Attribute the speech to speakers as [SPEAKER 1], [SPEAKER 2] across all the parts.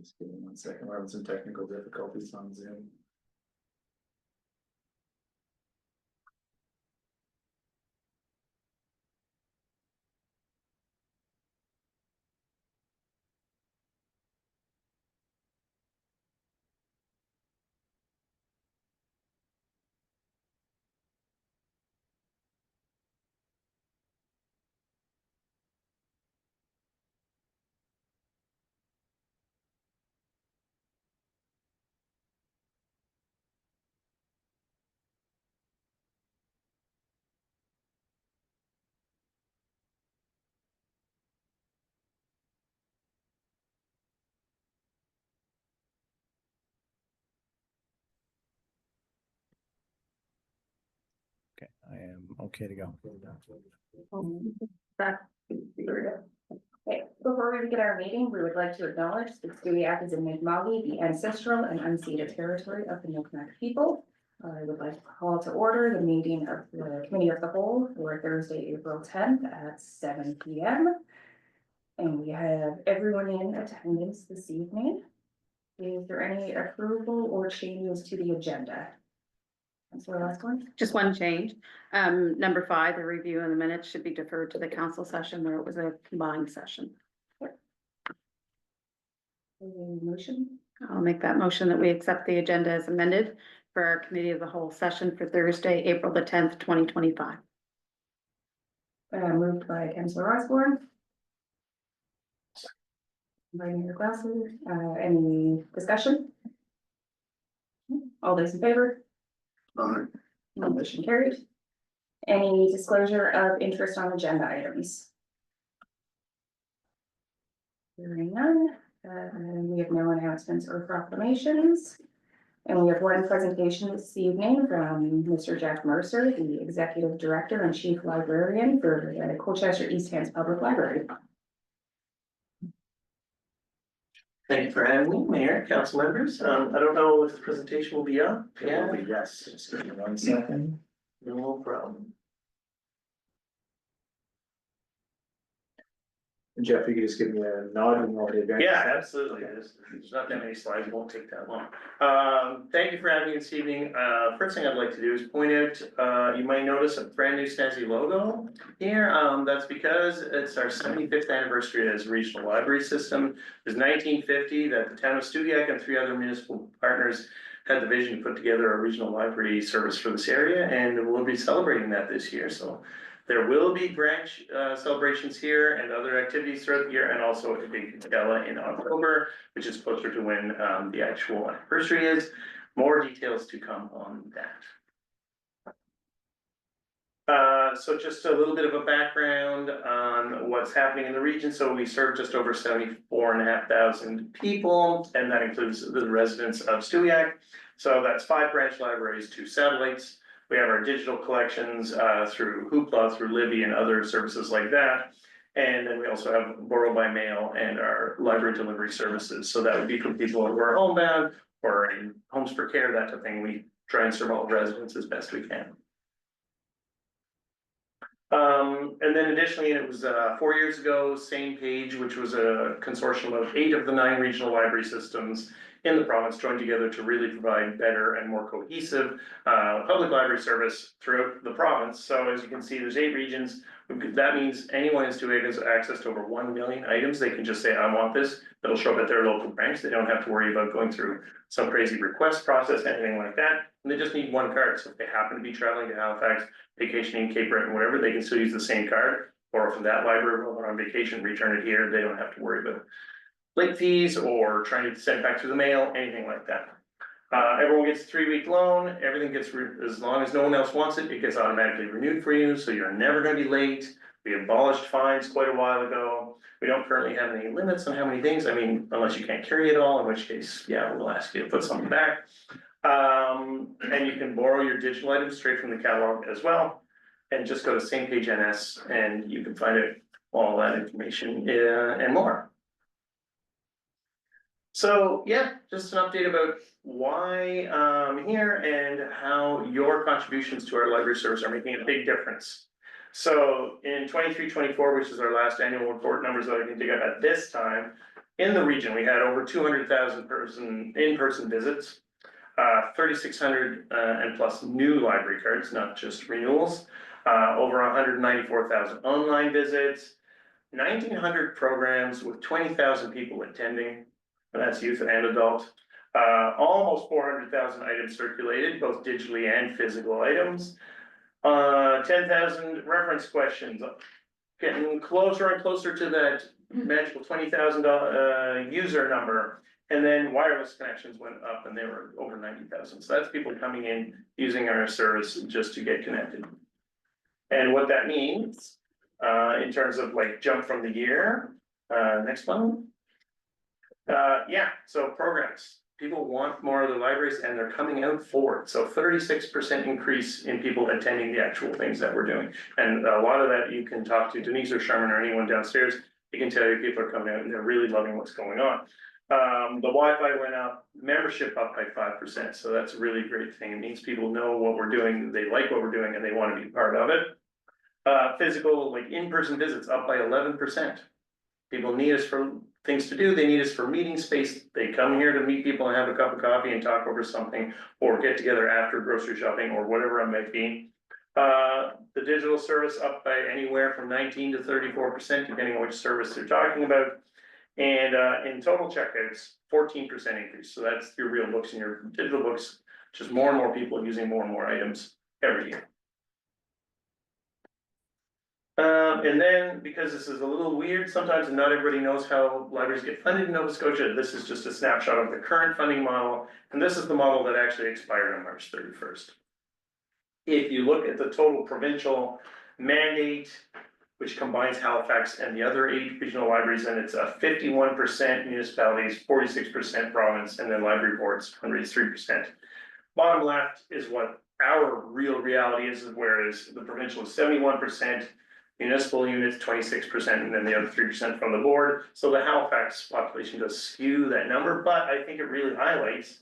[SPEAKER 1] Just give me 1 second, we're having some technical difficulties on Zoom.
[SPEAKER 2] Okay, I am okay to go.
[SPEAKER 3] Okay, before we begin our meeting, we would like to acknowledge that Stewiacke is in Mi'kmaq, the ancestral and unceded territory of the Mi'kmaq people. I would like to call to order the meeting of the Committee of the Whole for Thursday, April 10th at 7 p.m. And we have everyone in attendance this evening. Is there any approval or changes to the agenda? That's the last one.
[SPEAKER 4] Just one change. Number 5, the review of the minutes should be deferred to the council session where it was a combined session.
[SPEAKER 3] Motion.
[SPEAKER 4] I'll make that motion that we accept the agenda as amended for our committee of the whole session for Thursday, April the 10th, 2025.
[SPEAKER 3] Moved by Councillor Osborne. By Mayor Glassler. Any discussion? All those in favor? Motion carried. Any disclosure of interest on agenda items? Hearing none, we have no announcements or proclamations. And we have one presentation this evening from Mr. Jeff Mercer, the Executive Director and Chief Librarian for the Colchester East Hants Public Library.
[SPEAKER 5] Thank you for having me, Mayor, council members. I don't know if the presentation will be up. Yeah,
[SPEAKER 1] Yes, just give me 1 second.
[SPEAKER 5] no problem.
[SPEAKER 1] Jeff, you can just give me a nod and we'll advance.
[SPEAKER 5] Yeah, absolutely. There's not that many slides, it won't take that long. Thank you for having me this evening. First thing I'd like to do is point out, you might notice a brand new snazzy logo here. That's because it's our 75th anniversary as a regional library system. It was 1950 that the town of Stewiacke and 3 other municipal partners had the vision to put together a regional library service for this area, and we'll be celebrating that this year. So there will be branch celebrations here and other activities throughout the year, and also a big gala in October, which is closer to when the actual anniversary is. More details to come on that. So just a little bit of a background on what's happening in the region. So we serve just over 74,500 people, and that includes the residents of Stewiacke. So that's 5 branch libraries, 2 satellites. We have our digital collections through Hoopla, through Libby, and other services like that. And then we also have Borrow by Mail and our library delivery services. So that would be for people who are homebound or in homes for care, that type of thing. We try and serve all residents as best we can. And then additionally, it was 4 years ago, Same Page, which was a consortium of 8 of the 9 regional library systems in the province joined together to really provide better and more cohesive public library service throughout the province. So as you can see, there's 8 regions. That means anyone in Stewiacke has access to over 1 million items. They can just say, I want this. It'll show up at their local branch. They don't have to worry about going through some crazy request process, anything like that. And they just need 1 card. So if they happen to be traveling to Halifax, vacationing, Cape Breton, whatever, they can still use the same card. Or if that library will on vacation, return it here. They don't have to worry about late fees or trying to send it back through the mail, anything like that. Everyone gets a 3-week loan. Everything gets, as long as no one else wants it, it gets automatically renewed for you. So you're never going to be late. We abolished fines quite a while ago. We don't currently have any limits on how many things. I mean, unless you can't carry it all, in which case, yeah, we'll ask you to put something back. And you can borrow your digital items straight from the catalog as well. And just go to Same Page NS and you can find it, all that information and more. So yeah, just an update about why I'm here and how your contributions to our library service are making a big difference. So in 23-24, which is our last annual report numbers that I can dig up at this time, In the region, we had over 200,000 in-person visits, 3,600 and plus new library cards, not just renewals, over 194,000 online visits, 1,900 programs with 20,000 people attending, and that's youth and adult. Almost 400,000 items circulated, both digitally and physical items. 10,000 reference questions, getting closer and closer to that magical 20,000 user number. And then wireless connections went up and they were over 90,000. So that's people coming in using our service just to get connected. And what that means, in terms of like jump from the year, next one. Yeah, so programs. People want more of the libraries and they're coming out for it. So 36% increase in people attending the actual things that we're doing. And a lot of that you can talk to Denise or Sherman or anyone downstairs. They can tell you people are coming out and they're really loving what's going on. The Wi-Fi went up, membership up by 5%. So that's a really great thing. It means people know what we're doing, they like what we're doing and they want to be part of it. Physical, like in-person visits up by 11%. People need us for things to do, they need us for meeting space, they come here to meet people and have a cup of coffee and talk over something, or get together after grocery shopping, or whatever it might be. The digital service up by anywhere from 19 to 34%, depending on which service they're talking about. And in total checkouts, 14% increase, so that's your real books and your digital books, just more and more people using more and more items every year. And then, because this is a little weird sometimes and not everybody knows how libraries get funded in Nova Scotia, this is just a snapshot of the current funding model. And this is the model that actually expired on March 31st. If you look at the total provincial mandate, which combines Halifax and the other 8 regional libraries, and it's a 51% municipalities, 46% province, and then library boards, 103%. Bottom left is what our real reality is, whereas the provincial is 71%. Municipal units 26%, and then the other 3% from the board. So the Halifax population does skew that number, but I think it really highlights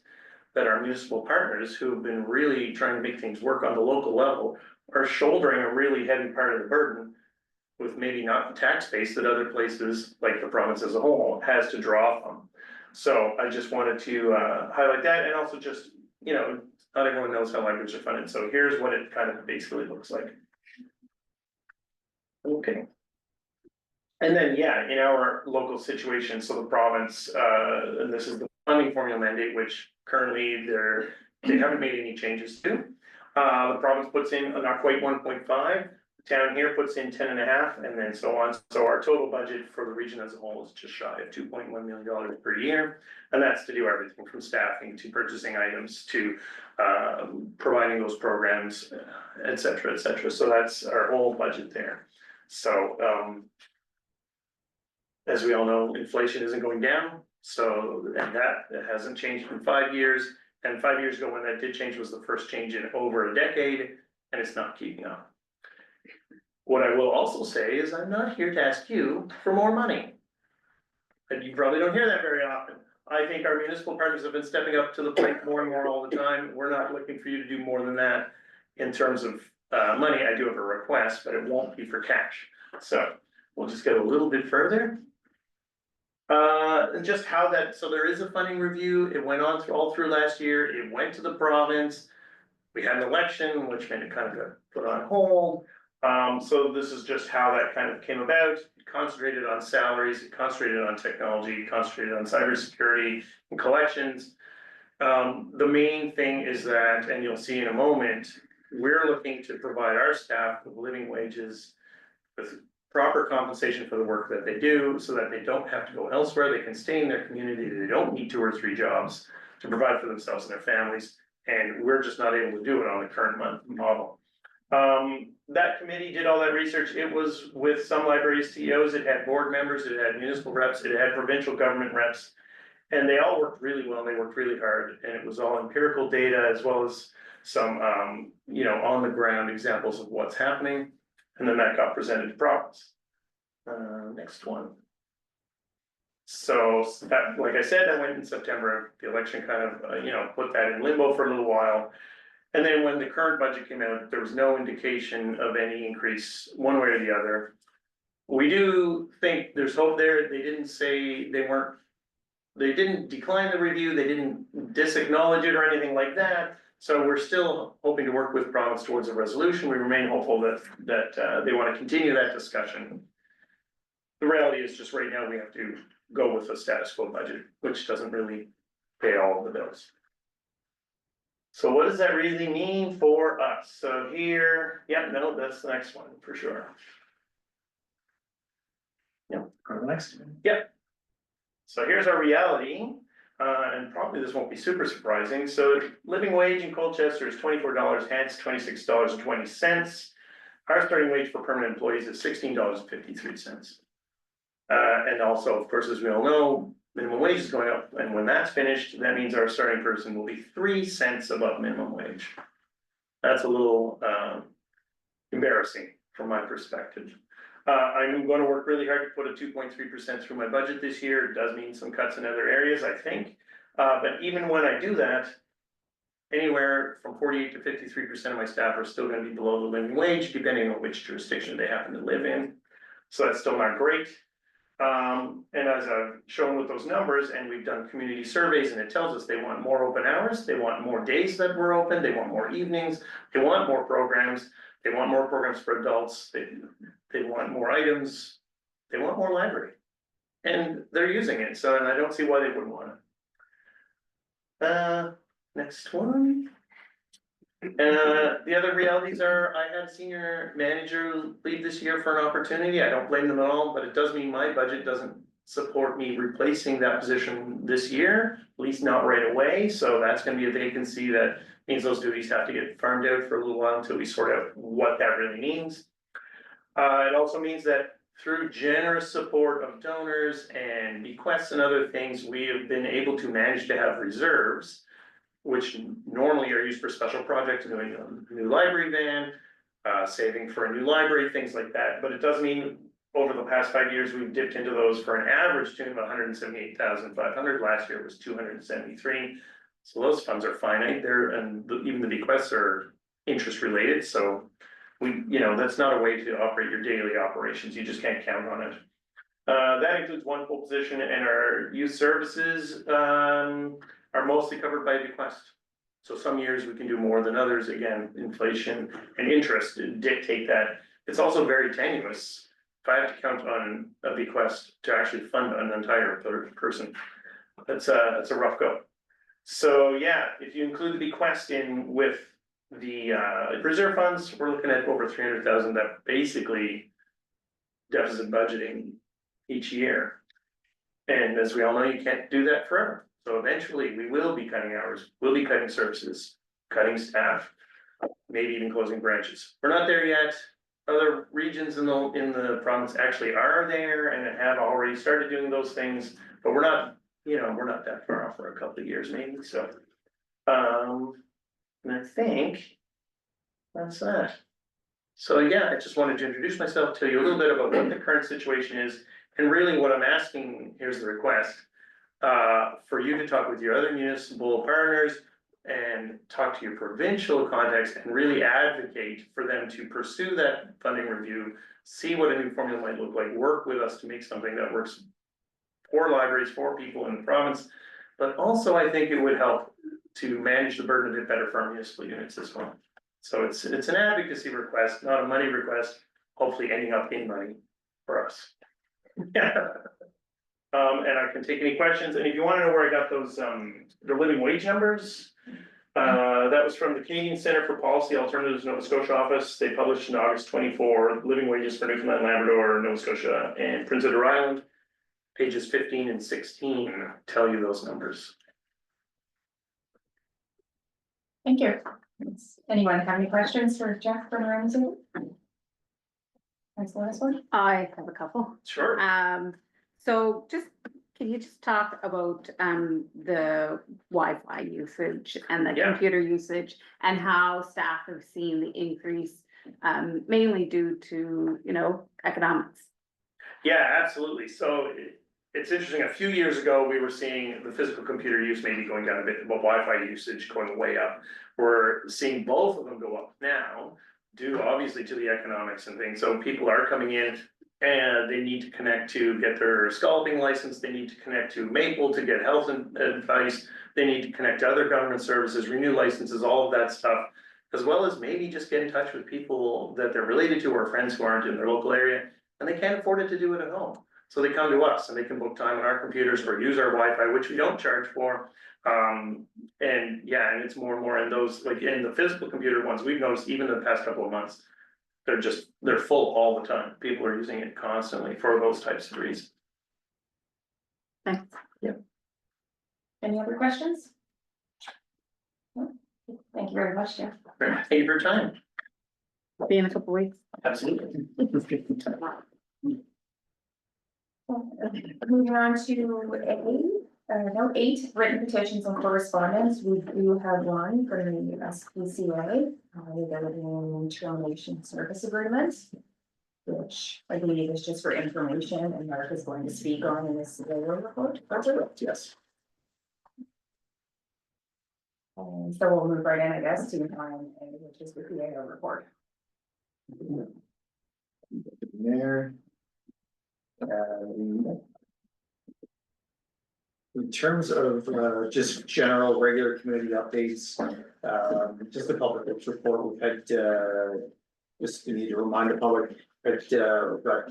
[SPEAKER 5] that our municipal partners who have been really trying to make things work on the local level are shouldering a really heavy part of the burden with maybe not the tax base that other places like the province as a whole has to draw from. So I just wanted to highlight that, and also just, you know, not everyone knows how libraries are funded. So here's what it kind of basically looks like. Okay. And then, yeah, in our local situation, so the province, and this is the funding formula mandate, which currently they haven't made any changes to. The province puts in not quite 1.5, the town here puts in 10.5, and then so on. So our total budget for the region as a whole is just shy of $2.1 million per year. And that's to do everything from staffing to purchasing items to providing those programs, et cetera, et cetera. So that's our whole budget there. So, as we all know, inflation isn't going down, so, and that hasn't changed in 5 years. And 5 years ago, when that did change, was the first change in over a decade, and it's not keeping up. What I will also say is I'm not here to ask you for more money. And you probably don't hear that very often. I think our municipal partners have been stepping up to the plate more and more all the time. We're not looking for you to do more than that in terms of money. I do have a request, but it won't be for cash. So we'll just go a little bit further. And just how that, so there is a funding review. It went on all through last year. It went to the province. We had an election, which meant it kind of got put on hold. So this is just how that kind of came about. It concentrated on salaries, it concentrated on technology, it concentrated on cybersecurity and collections. The main thing is that, and you'll see in a moment, we're looking to provide our staff with living wages, with proper compensation for the work that they do, so that they don't have to go elsewhere, they can stay in their community, they don't need 2 or 3 jobs to provide for themselves and their families, and we're just not able to do it on the current model. That committee did all that research. It was with some library CEOs, it had board members, it had municipal reps, it had provincial government reps, and they all worked really well, and they worked really hard, and it was all empirical data as well as some, you know, on the ground examples of what's happening. And then that got presented to province. Next one. So that, like I said, that went in September. The election kind of, you know, put that in limbo for a little while. And then when the current budget came out, there was no indication of any increase one way or the other. we do think there's hope there. They didn't say they didn't decline the review, they didn't disacknowledge it or anything like that. So we're still hoping to work with province towards a resolution. We remain hopeful that they want to continue that discussion. The reality is just right now we have to go with the status quo budget, which doesn't really pay all of the bills. So what does that really mean for us? So here, yeah, no, that's the next one for sure.
[SPEAKER 1] On the next one.
[SPEAKER 5] So here's our reality, and probably this won't be super surprising. So living wage in Colchester is $24, hence $26.20. Our starting wage for permanent employees is $16.53. And also, of course, as we all know, minimum wage is going up, and when that's finished, that means our starting person will be 3 cents above minimum wage. That's a little embarrassing from my perspective. I'm going to work really hard to put a 2.3% through my budget this year. It does mean some cuts in other areas, I think. But even when I do that, anywhere from 48 to 53% of my staff are still going to be below the living wage, depending on which jurisdiction they happen to live in. So that's still not great. And as I've shown with those numbers, and we've done community surveys, and it tells us they want more open hours, they want more days that we're open, they want more evenings, they want more programs, they want more programs for adults, they want more items, they want more library. And they're using it, so, and I don't see why they wouldn't want it. Next one. The other realities are, I had a senior manager leave this year for an opportunity. I don't blame them at all, but it does mean my budget doesn't support me replacing that position this year, at least not right away. So that's gonna be a vacancy that means those duties have to get farmed out for a little while until we sort out what that really means. It also means that through generous support of donors and bequests and other things, we have been able to manage to have reserves, which normally are used for special projects, doing a new library van, saving for a new library, things like that. But it does mean over the past 5 years, we've dipped into those for an average tune of 178,500. Last year it was 273. So those funds are finite there, and even the bequests are interest related. So that's not a way to operate your daily operations. You just can't count on it. That includes one full position, and our youth services are mostly covered by bequest. So some years we can do more than others. Again, inflation and interest dictate that. It's also very tenuous. If I have to count on a bequest to actually fund an entire person, it's a rough go. So yeah, if you include the bequest in with the reserve funds, we're looking at over 300,000. That basically deficit budgeting each year. And as we all know, you can't do that forever. So eventually we will be cutting hours, we'll be cutting services, cutting staff, maybe even closing branches. We're not there yet. Other regions in the province actually are there and have already started doing those things, but we're not that far off for a couple of years maybe. So, and I think that's that. So yeah, I just wanted to introduce myself, tell you a little bit about what the current situation is, and really what I'm asking, here's the request, for you to talk with your other municipal partners and talk to your provincial contacts and really advocate for them to pursue that funding review, see what a new formula might look like, work with us to make something that works for libraries, for people in the province. But also I think it would help to manage the burden a bit better for our municipal units as well. So it's an advocacy request, not a money request, hopefully ending up in money for us. And I can take any questions, and if you want to know where I got those, the living wage numbers, that was from the Canadian Centre for Policy Alternatives Nova Scotia office. They published in August 24, living wages for Newfoundland, Labrador, Nova Scotia, and Prince Edward Island. Pages 15 and 16 tell you those numbers.
[SPEAKER 3] Thank you. Anyone have any questions for Jeff from around Zoom? That's the last one.
[SPEAKER 4] I have a couple.
[SPEAKER 5] Sure.
[SPEAKER 4] So can you just talk about the Wi-Fi usage and the computer usage and how staff have seen the increase, mainly due to, economics?
[SPEAKER 5] Yeah, absolutely. So it's interesting. A few years ago, we were seeing the physical computer use maybe going down a bit, but Wi-Fi usage going way up. We're seeing both of them go up now, due obviously to the economics and things. So people are coming in And they need to connect to get their scalloping license, they need to connect to Maple to get health advice. They need to connect to other government services, renew licenses, all of that stuff. As well as maybe just get in touch with people that they're related to or friends who aren't in their local area. And they can't afford it to do it at home. So they come to us and they can book time on our computers or use our Wi-Fi, which we don't charge for. And yeah, and it's more and more in those, like in the physical computer ones, we've noticed even in the past couple of months. They're full all the time. People are using it constantly for those types of reasons.
[SPEAKER 4] Thanks.
[SPEAKER 3] Any other questions? No? Thank you very much, Jeff.
[SPEAKER 5] Thank you for your time.
[SPEAKER 4] Be in a couple weeks.
[SPEAKER 5] Absolutely.
[SPEAKER 3] Moving on to note 8, written petitions and correspondence. We do have one from the SPCA regarding termination service agreement, which I believe is just for information, and Mark is going to speak on in this report.
[SPEAKER 5] Yes.
[SPEAKER 3] And so we'll move right in, I guess, to which is the PAO report.
[SPEAKER 1] There. In terms of just general regular community updates, just the public works report, we've had just we need to remind the public that we've got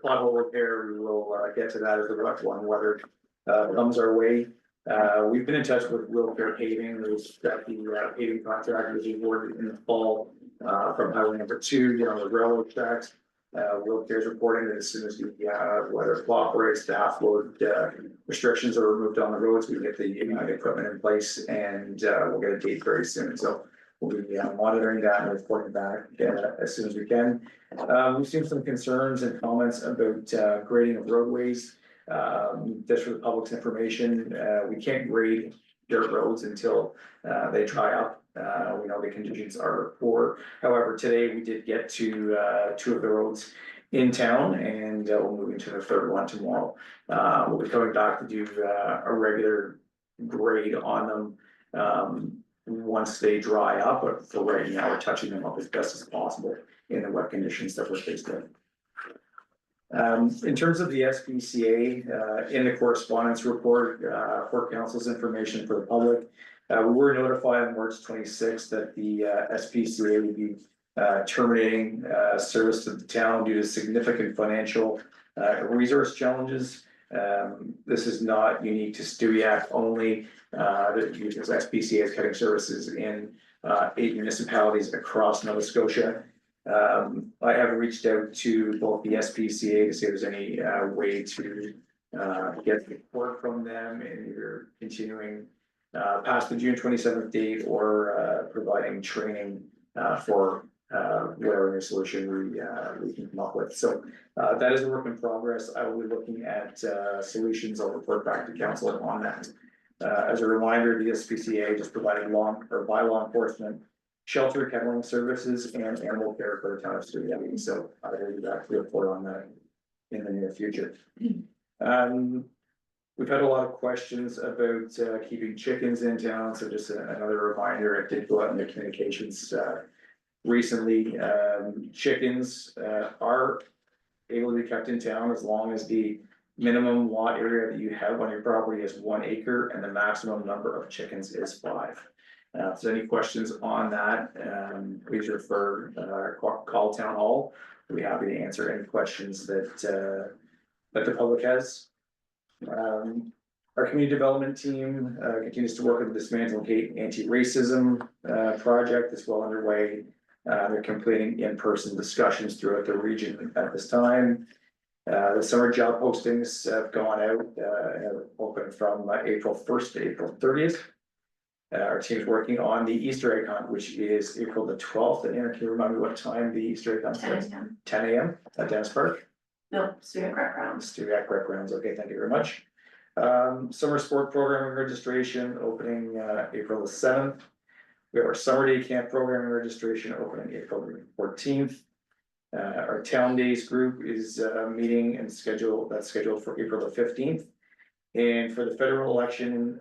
[SPEAKER 1] pothole repair. We will get to that as the rough one weather comes our way. We've been in touch with Will Care Paving, who's got the paving contract was awarded in the fall from highway number 2, you know, the railroad tracks. Will Care's reporting that as soon as the weather cooperates, staff load restrictions are removed on the roads, we get the equipment in place, and we'll get a date very soon. So we'll be monitoring that and reporting back as soon as we can. We've seen some concerns and comments about grading of roadways. Just for the public's information, we can't grade dirt roads until they dry up. We know the conditions are poor. However, today we did get to 2 of the roads in town, and we'll move into the 3rd one tomorrow. We'll be coming back to do a regular grade on them once they dry up, but for right now, we're touching them up as best as possible in the wet conditions that we're faced with. In terms of the SPCA, in the correspondence report, for council's information for the public, we were notified on March 26th that the SPCA would be terminating service to the town due to significant financial resource challenges. This is not unique to Stewiacke only, because SPCA is cutting services in 8 municipalities across Nova Scotia. I have reached out to both the SPCA to see if there's any way to get support from them in either continuing past the June 27th date or providing training for whatever new solution we can come up with. So that is a work in progress. I will be looking at solutions. I'll report back to council on that. As a reminder, the SPCA just provided by law enforcement shelter, kettling services, and animal care for the town of Stewiacke. So I will be back to report on that in the near future. We've had a lot of questions about keeping chickens in town, so just another reminder, I did go out in the communications recently. Chickens are able to be kept in town as long as the minimum lot area that you have on your property is 1 acre and the maximum number of chickens is 5. If there's any questions on that, please refer call town hall. We'll be happy to answer any questions that the public has. Our community development team continues to work on the Dismantle Gate anti-racism project that's well underway. They're completing in-person discussions throughout the region at this time. The summer job postings have gone out, have opened from April 1st to April 30th. Our team's working on the Easter egg hunt, which is April the 12th. And Aaron, can you remind me what time the Easter egg hunt starts? 10 a.m. at Dennis Park?
[SPEAKER 3] No, Stewiacke Rec Grounds.
[SPEAKER 1] Stewiacke Rec Grounds, okay, thank you very much. Summer sport programming registration opening April the 7th. We have our summer day camp programming registration opening April 14th. Our town days group is meeting and scheduled for April the 15th. And for the federal election,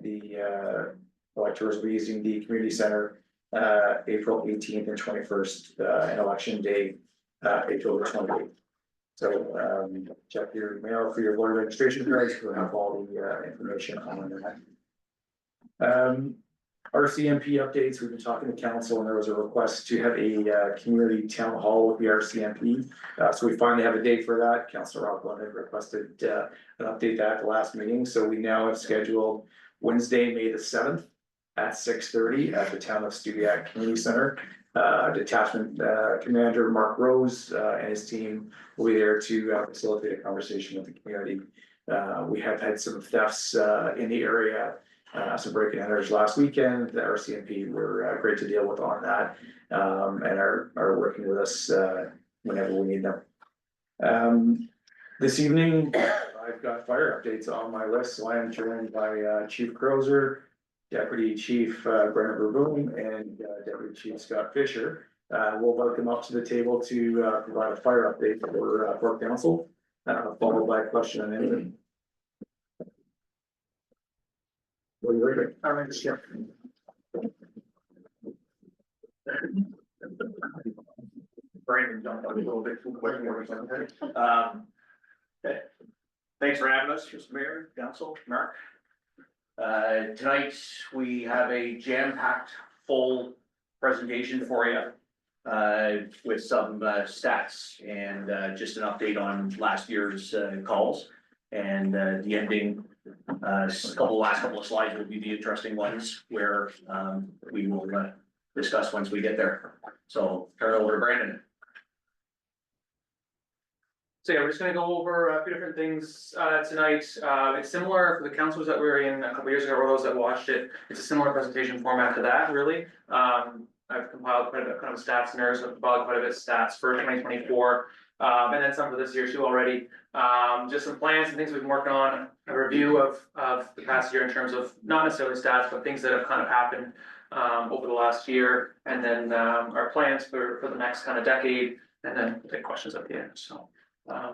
[SPEAKER 1] the electors will be using the community center April 18th and 21st, and election day April the 28th. So, check your mail for your voter registration cards, we'll have all the, information on that. RCMP updates, we've been talking to council and there was a request to have a, community town hall with the RCMP. So we finally have a date for that. Councilor Rockland had requested, an update that at the last meeting, so we now have scheduled Wednesday, May the 7th at 6:30 at the Town of Studiac Community Center. Detachment, Commander Mark Rose, and his team will be there to, facilitate a conversation with the community. We have had some thefts, in the area. Some break-in enters last weekend, the RCMP were great to deal with on that, and are working with us, whenever we need them. This evening, I've got fire updates on my list, so I am joined by, Chief Crozer, Deputy Chief, Brennan Verboom, and, Deputy Chief Scott Fisher. We'll welcome up to the table to, provide a fire update for council, followed by a question and answer. What are you ready? All right, yeah.
[SPEAKER 6] Brandon jumped up a little bit too quick. Okay. Thanks for having us, Mr. Mayor, Council, Mark. Tonight, we have a jam-packed, full presentation for you. With some stats and just an update on last year's calls. And the ending, last couple of slides will be the interesting ones where we will discuss once we get there. So turn it over to Brandon.
[SPEAKER 5] So yeah, we're just gonna go over a few different things tonight. It's similar for the councils that we were in a couple years ago, or those that watched it. It's a similar presentation format to that, really. I've compiled quite a bit, kind of stats nerds, I've compiled quite a bit of stats for 2024. And then some for this year too already. Just some plans and things we've been working on, a review of the past year in terms of not necessarily stats, but things that have kind of happened over the last year. And then our plans for the next kind of decade, and then we'll take questions at the end, so.
[SPEAKER 6] Yeah,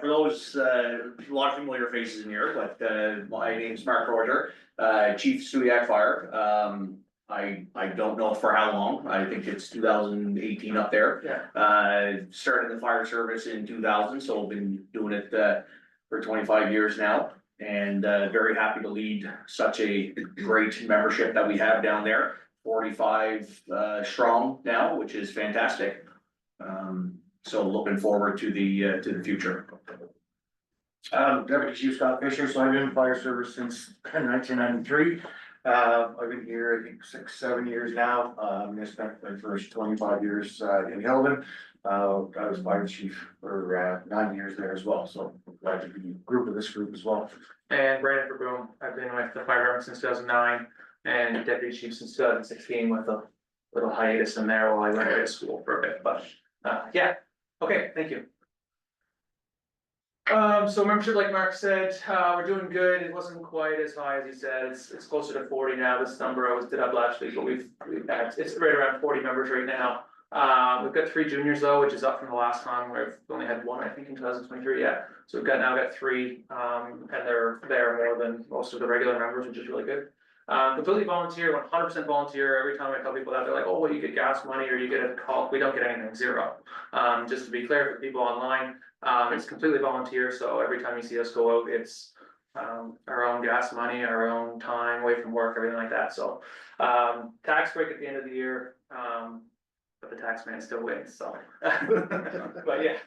[SPEAKER 6] for those, a lot of familiar faces in here, but my name's Mark Roger, Chief Studiac Fire. I don't know for how long, I think it's 2018 up there.
[SPEAKER 5] Yeah.
[SPEAKER 6] Started the fire service in 2000, so I've been doing it for 25 years now. And very happy to lead such a great membership that we have down there, 45 strong now, which is fantastic. So looking forward to the future.
[SPEAKER 7] Deputy Chief Scott Fisher, so I've been in fire service since 1993. I've been here, I think, 6-7 years now. I spent my first 25 years in Hilden. I was fire chief for 9 years there as well, so I'm glad to be group of this group as well.
[SPEAKER 5] And Brandon Verboom, I've been with the fire department since 2009 and deputy chief since 2016 with a little hiatus in there while I went to school for a bit, but yeah, okay, thank you. So membership, like Mark said, we're doing good. It wasn't quite as high as he said. It's closer to 40 now. This number I was did up last week, but we've had, it's right around 40 members right now. We've got 3 juniors though, which is up from the last time where we've only had 1, I think, in 2023. Yeah, so we've now got 3, and they're more than most of the regular members, which is really good. Completely volunteer, 100% volunteer. Every time I tell people that, they're like, oh, well, you get gas money or you get a call. We don't get anything, 0. Just to be clear for people online, it's completely volunteer. So every time you see us go out, it's our own gas money, our own time away from work, everything like that. So tax break at the end of the year, but the tax man still wins. So, but yeah,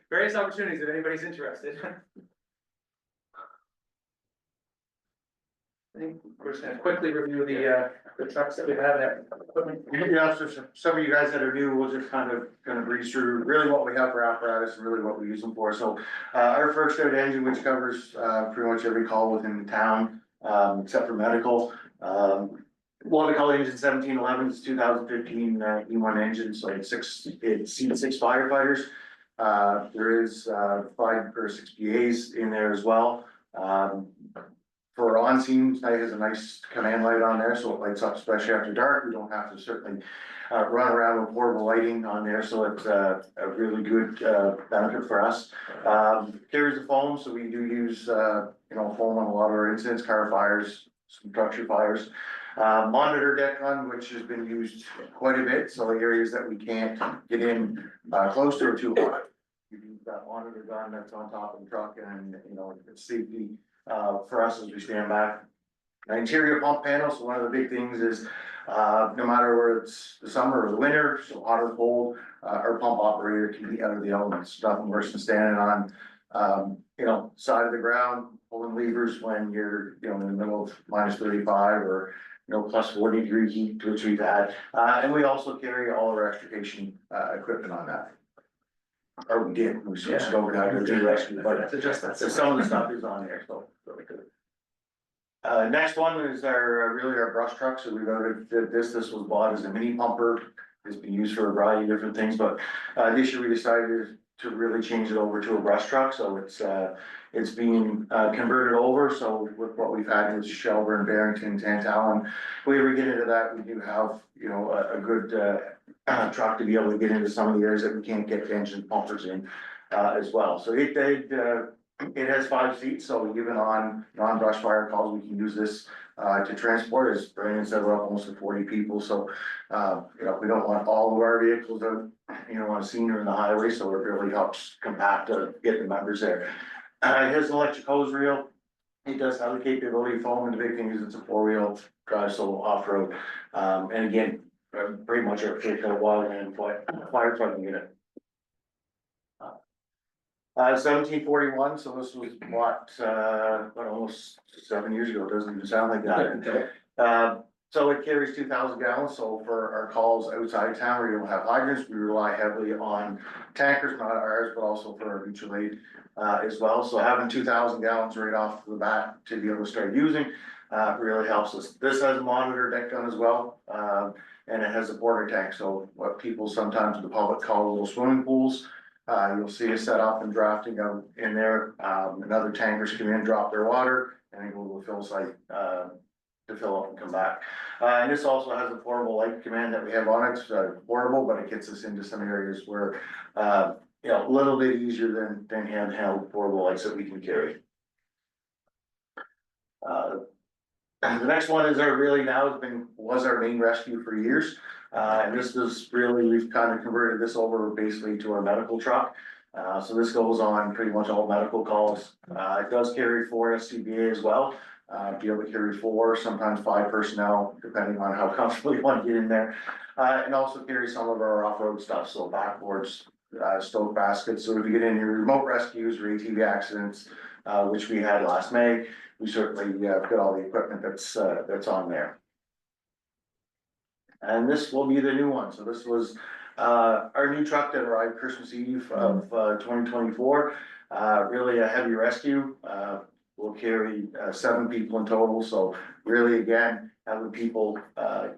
[SPEAKER 5] various opportunities if anybody's interested. I think we're just gonna quickly review the trucks that we have there.
[SPEAKER 7] Yeah, so some of you guys that are new, we'll just kind of breeze through really what we have for apparatus and really what we use them for. So our first aid engine, which covers pretty much every call within the town, except for medical. What we call engine 1711 is 2015 E1 engine, so it seats 6 firefighters. There is 5 or 6 PAs in there as well. For on scene, it has a nice command light on there, so it lights up, especially after dark. We don't have to certainly run around with horrible lighting on there, so it's a really good benefit for us. Carries the foam, so we do use foam on a lot of our incidents, car fires, some structure fires. Monitor deck gun, which has been used quite a bit, so areas that we can't get in, close to or too high. You use that monitor gun that's on top of the truck and, you know, it's safety, for us as we stand back. Interior pump panels, one of the big things is, no matter where it's the summer or the winter, so hot or cold, our pump operator can be out of the elements, nothing worse than standing on, you know, side of the ground, pulling levers when you're, you know, in the middle of -35 or, you know, +40 degree heat, which we've had. And we also carry all of our extrication, equipment on that. Or we did, we switched over to the rescue, but some of the stuff is on there, so really good. Next one is our, really our brush truck, so we've already did this was bought as a mini pumper. It's been used for a variety of different things, but, this year we decided to really change it over to a brush truck, so it's being, converted over, so with what we've had with Shelburne, Barrington, Tantallon. If we ever get into that, we do have, you know, a good, truck to be able to get into some of the areas that we can't get engine pumpers in, as well, so it has 5 seats, so even on non-brush fire calls, we can use this to transport, as Brandon said, we're almost at 40 people, so you know, we don't want all of our vehicles out, you know, on a scene or in the highway, so it really helps compact to get the members there. It has an electric hose reel. It does have the capability of foam, and the big thing is it's a 4-wheel drive, so off-road, and again, pretty much our water and firefighting unit. 1741, so this was bought, almost 7 years ago, it doesn't even sound like that. So it carries 2,000 gallons, so for our calls outside town where you don't have hydrants, we rely heavily on tankers, not ours, but also for our mutual aid, as well. So having 2,000 gallons right off the bat to be able to start using, really helps us. This has a monitor deck gun as well, and it has a porter tank, so what people sometimes in the public call little swimming pools. You'll see us set up and drafting out in there, and other tankers come in, drop their water, and then go to the fill site, to fill up and come back. And this also has a portable light command that we have on it, it's portable, but it gets us into some areas where, you know, a little bit easier than handheld portable lights that we can carry. The next one is our really now was our main rescue for years. And this is really, we've kind of converted this over basically to our medical truck. So this goes on pretty much all medical calls. It does carry 4 SCBA as well. Be able to carry 4, sometimes 5 personnel, depending on how comfortable you want to get in there. And also carry some of our off-road stuff, so backboards, stove baskets. So if you get any remote rescues or ATV accidents, which we had last May, we certainly got all the equipment that's on there. And this will be the new one. So this was our new truck that arrived Christmas Eve of 2024. Really a heavy rescue. We'll carry 7 people in total. So really, again, having people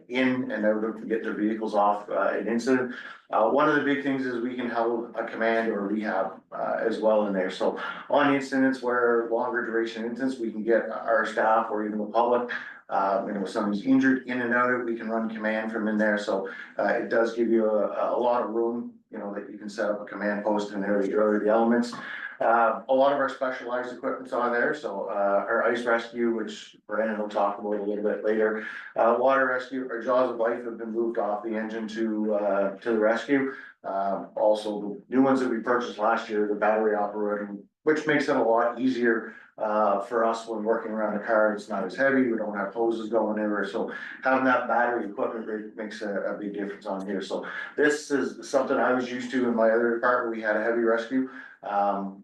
[SPEAKER 7] in and out of get their vehicles off an incident. One of the big things is we can have a command or rehab as well in there. So on incidents where longer duration incidents, we can get our staff or even the public. You know, if somebody's injured in and out of it, we can run command from in there. So it does give you a lot of room, you know, that you can set up a command post in there, the elements. A lot of our specialized equipment's on there, so our ice rescue, which Brandon will talk about a little bit later. Water rescue, our jaws of life have been moved off the engine to the rescue. Also, the new ones that we purchased last year, the battery operated, which makes it a lot easier for us when working around the car. It's not as heavy, we don't have hoses going everywhere, so having that battery equipment makes a big difference on here. So this is something I was used to in my other department. We had a heavy rescue.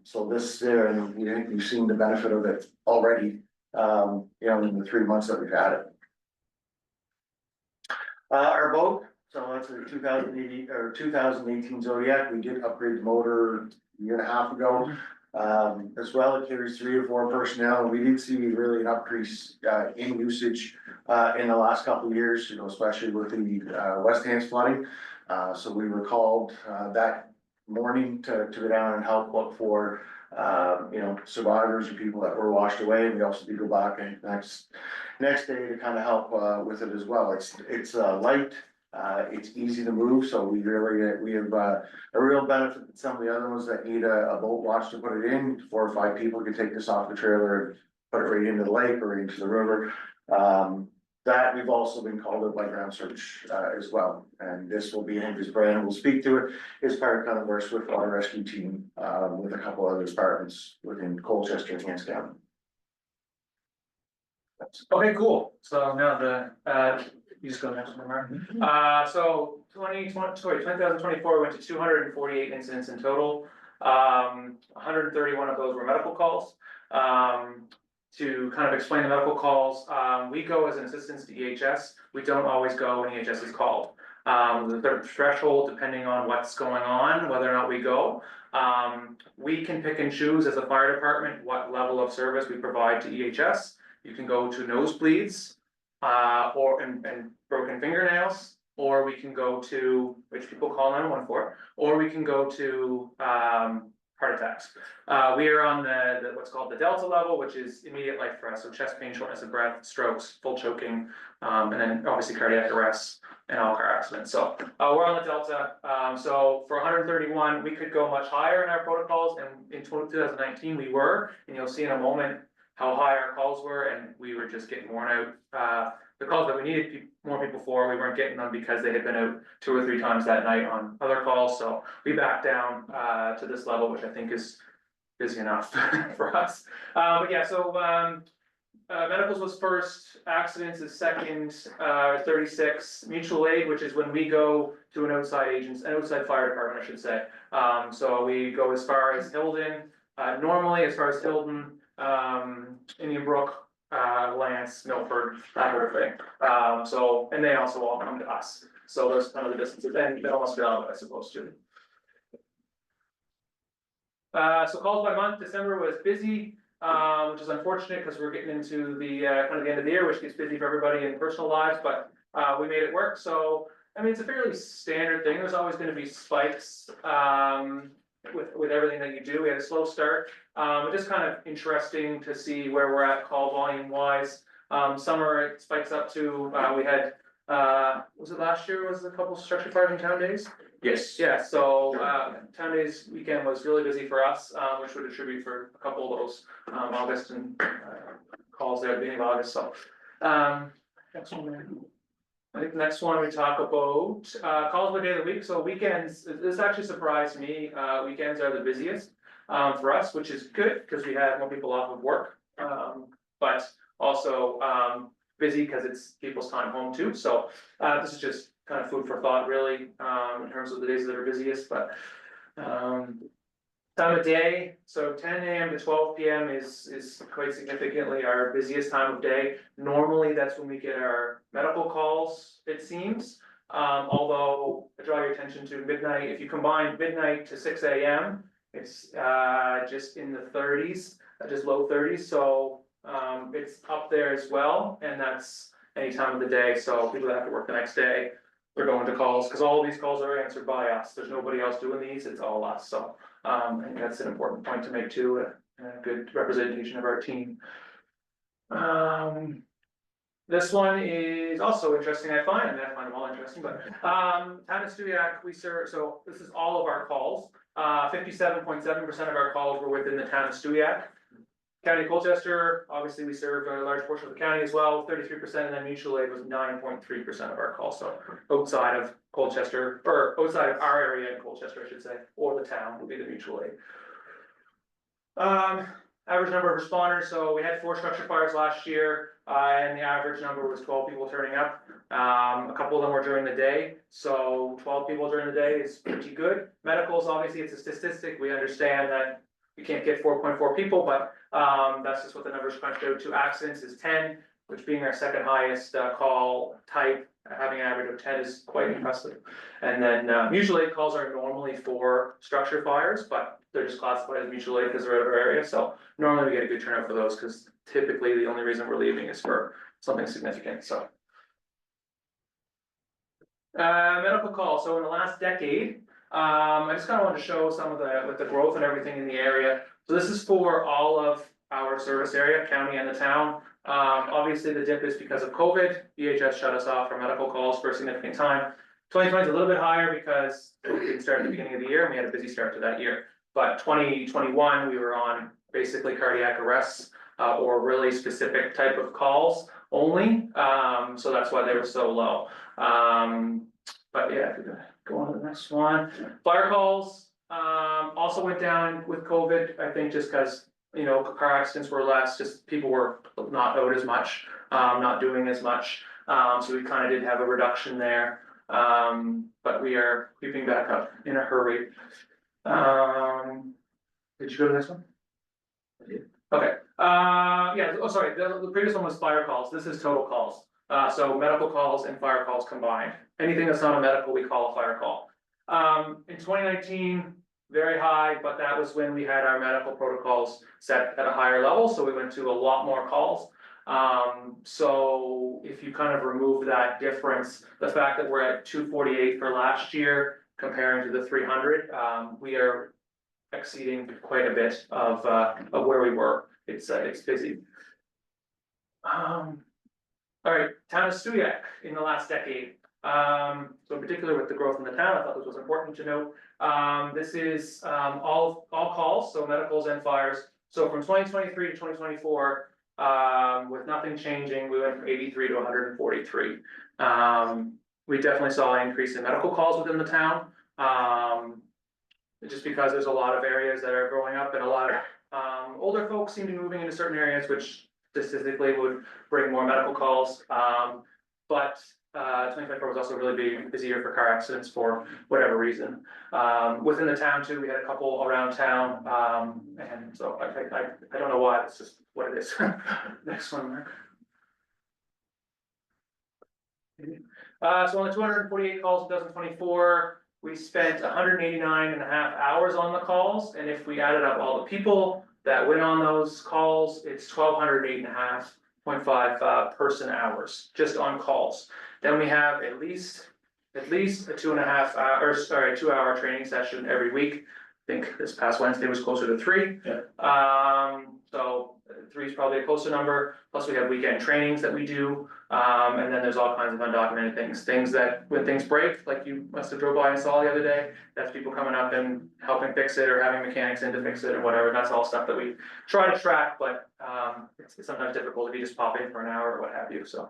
[SPEAKER 7] So this there, and you've seen the benefit of it already, you know, in the 3 months that we've had it. Our boat, so that's a 2018 Zodiac. We did upgrade the motor a year and a half ago. As well, it carries 3 or 4 personnel, and we did see really an increase in usage in the last couple of years, you know, especially with the West Hands flooding. So we were called that morning to go down and help look for you know, survivors or people that were washed away. And we also did go back and next day to kind of help with it as well. It's light, it's easy to move, so we have a real benefit that some of the other ones that need a boat watch to put it in. 4 or 5 people can take this off the trailer and put it right into the lake or into the river. That we've also been called out by ground search as well, and this will be Andrew's brand, we'll speak to it. His part kind of works with our rescue team with a couple other departments within Colchester and Hants County.
[SPEAKER 8] Okay, cool. So now you just go next one, Mark. So 2024 went to 248 incidents in total. 131 of those were medical calls. To kind of explain the medical calls, we go as an assistance to EHS. We don't always go when EHS is called. The threshold, depending on what's going on, whether or not we go. We can pick and choose as a fire department what level of service we provide to EHS. You can go to nosebleeds, and broken fingernails, or we can go to, which people call 911 or we can go to, heart attacks. We are on the what's called the Delta level, which is immediate life threat, so chest pain, shortness of breath, strokes, full choking, and then obviously cardiac arrests and all car accidents. So we're on the Delta. So for 131, we could go much higher in our protocols, and in 2019 we were, and you'll see in a moment how high our calls were, and we were just getting worn out. The calls that we needed more people for, we weren't getting them because they had been out 2 or 3 times that night on other calls, so we backed down to this level, which I think is busy enough for us. But yeah, so medicals was first, accidents is second, 36, mutual aid, which is when we go to an outside fire department, I should say. So we go as far as Hilden, normally as far as Hilden, Indian Brook, Lance, Milford, that sort of thing. So, and they also all come to us. So those kind of the distances, and Middle Australia, I suppose, too. So calls by month, December was busy, which is unfortunate because we're getting into the kind of the end of the year, which gets busy for everybody in personal lives, but we made it work. So, I mean, it's a fairly standard thing. There's always going to be spikes with everything that you do. We had a slow start. But just kind of interesting to see where we're at call volume wise. Summer it spikes up to, we had, was it last year, was a couple structure fires and town days?
[SPEAKER 6] Yes.
[SPEAKER 8] Yeah, so town days weekend was really busy for us, which would attribute for a couple of those August and calls there at the beginning of August, so. Next one. I think the next one we talk about calls by day of the week. So weekends, this actually surprised me. Weekends are the busiest for us, which is good because we have more people off of work. But also busy because it's people's time home too. So this is just kind of food for thought, really, in terms of the days that are busiest. But time of day, so 10 a.m. to 12 p.m. is quite significantly our busiest time of day. Normally, that's when we get our medical calls, it seems. Although I draw your attention to midnight. If you combine midnight to 6 a.m., it's just in the 30s, just low 30s. So it's up there as well, and that's any time of the day. So people that have to work the next day, they're going to calls because all of these calls are answered by us. There's nobody else doing these, it's all us. So I think that's an important point to make too, a good representation of our team. This one is also interesting, I find them all interesting, but town of Stewiacke, we serve, so this is all of our calls. 57.7% of our calls were within the town of Stewiacke. County of Colchester, obviously we serve a large portion of the county as well, 33%, and then mutual aid was 9.3% of our calls, so outside of Colchester, or outside of our area in Colchester, I should say, or the town would be the mutual aid. Average number of responders, so we had 4 structure fires last year, and the average number was 12 people turning up. A couple of them were during the day, so 12 people during the day is pretty good. Medicals, obviously it's a statistic, we understand that we can't get 4.4 people, but that's just what the numbers crunched out to. Accidents is 10, which being our second highest call type, having an average of 10 is quite impressive. And then mutual aid calls are normally for structure fires, but they're just classified as mutual aid because they're out of our area. So normally we get a good turnout for those because typically the only reason we're leaving is for something significant. So medical calls. So in the last decade, I just kind of wanted to show some of the growth and everything in the area. So this is for all of our service area, county and the town. Obviously the dip is because of COVID. EHS shut us off for medical calls for a significant time. 2020 is a little bit higher because it didn't start at the beginning of the year and we had a busy start to that year. But 2021, we were on basically cardiac arrests or really specific type of calls, only, so that's why they were so low. But yeah, if we go on to the next one, fire calls, also went down with COVID, I think just because, you know, car accidents were less, just people were not out as much, not doing as much. So we kind of did have a reduction there, but we are creeping back up in a hurry. Did you go to this one? Okay, yeah, oh, sorry, the previous one was fire calls, this is total calls. So medical calls and fire calls combined. Anything that's not a medical, we call a fire call. In 2019, very high, but that was when we had our medical protocols set at a higher level, so we went to a lot more calls. So if you kind of remove that difference, the fact that we're at 248 for last year comparing to the 300, we are exceeding quite a bit of where we were. It's busy. All right, town of Stuyak in the last decade. So in particular with the growth in the town, I thought this was important to note. This is all calls, so medicals and fires. So from 2023 to 2024, with nothing changing, we went from 83 to 143. We definitely saw an increase in medical calls within the town. Just because there's a lot of areas that are growing up and a lot of older folks seem to be moving into certain areas, which statistically would bring more medical calls. But 2024 was also a really busy year for car accidents for whatever reason. Within the town too, we had a couple around town, and so I don't know why, it's just what it is. Next one, Mark. So on the 248 calls in 2024, we spent 189 and a half hours on the calls, and if we added up all the people that went on those calls, it's 1,208 and a half 0.5 person hours just on calls. Then we have at least a 2 hour training session every week. I think this past Wednesday was closer to 3.
[SPEAKER 6] Yeah.
[SPEAKER 8] So 3 is probably a closer number. Plus we have weekend trainings that we do. And then there's all kinds of undocumented things that when things break, like you must have drove by and saw the other day, that's people coming up and helping fix it or having mechanics in to fix it or whatever. That's all stuff that we try to track, but it's sometimes difficult if you just pop in for an hour or what have you, so.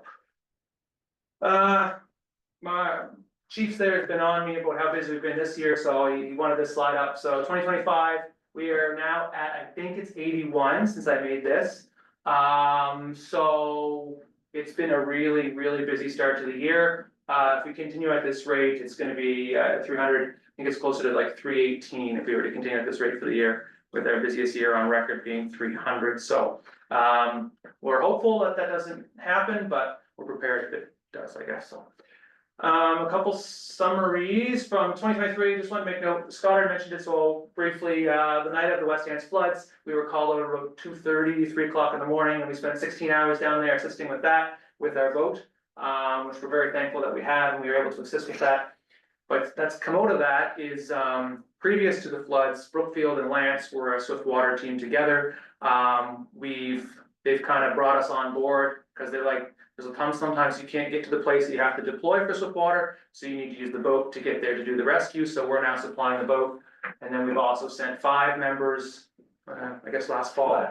[SPEAKER 8] My chief's there has been on me about how busy we've been this year, so he wanted this slide up. So 2025, we are now at, I think it's 81 since I made this. So it's been a really, really busy start to the year. If we continue at this rate, it's gonna be 300, I think it's closer to like 318 if we were to continue at this rate for the year, with our busiest year on record being 300. So we're hopeful that that doesn't happen, but we're prepared if it does, I guess, so. A couple summaries from 2023, just want to make note, Scott had mentioned it so briefly, the night of the West Anse floods, we were called out about 2:30, 3 o'clock in the morning, and we spent 16 hours down there assisting with that, with our boat, which we're very thankful that we have, and we were able to assist with that. But that's come out of that is, previous to the floods, Brookfield and Lance were a swift water team together. They've kind of brought us on board, because they're like, there's a ton, sometimes you can't get to the place that you have to deploy for swift water, so you need to use the boat to get there to do the rescue, so we're now supplying the boat. And then we've also sent 5 members, I guess last fall.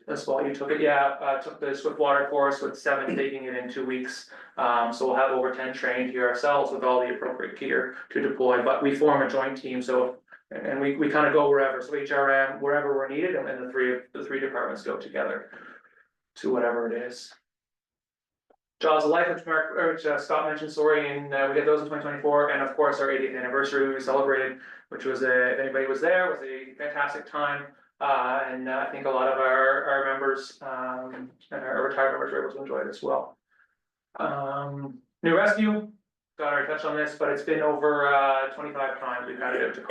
[SPEAKER 8] This fall you took it, yeah, took the swift water course with 7 taking it in 2 weeks. So we'll have over 10 trained here ourselves with all the appropriate gear to deploy, but we form a joint team, so, and we kind of go wherever, so HRM, wherever we're needed, and then the three departments go together to whatever it is. Jaws of Life, which Scott mentioned, sorry, and we did those in 2024, and of course our 80th anniversary we celebrated, which was if anybody was there, was a fantastic time, and I think a lot of our members and our retired members were able to enjoy it as well. New rescue, Scott already touched on this, but it's been over 25 times we've had it out to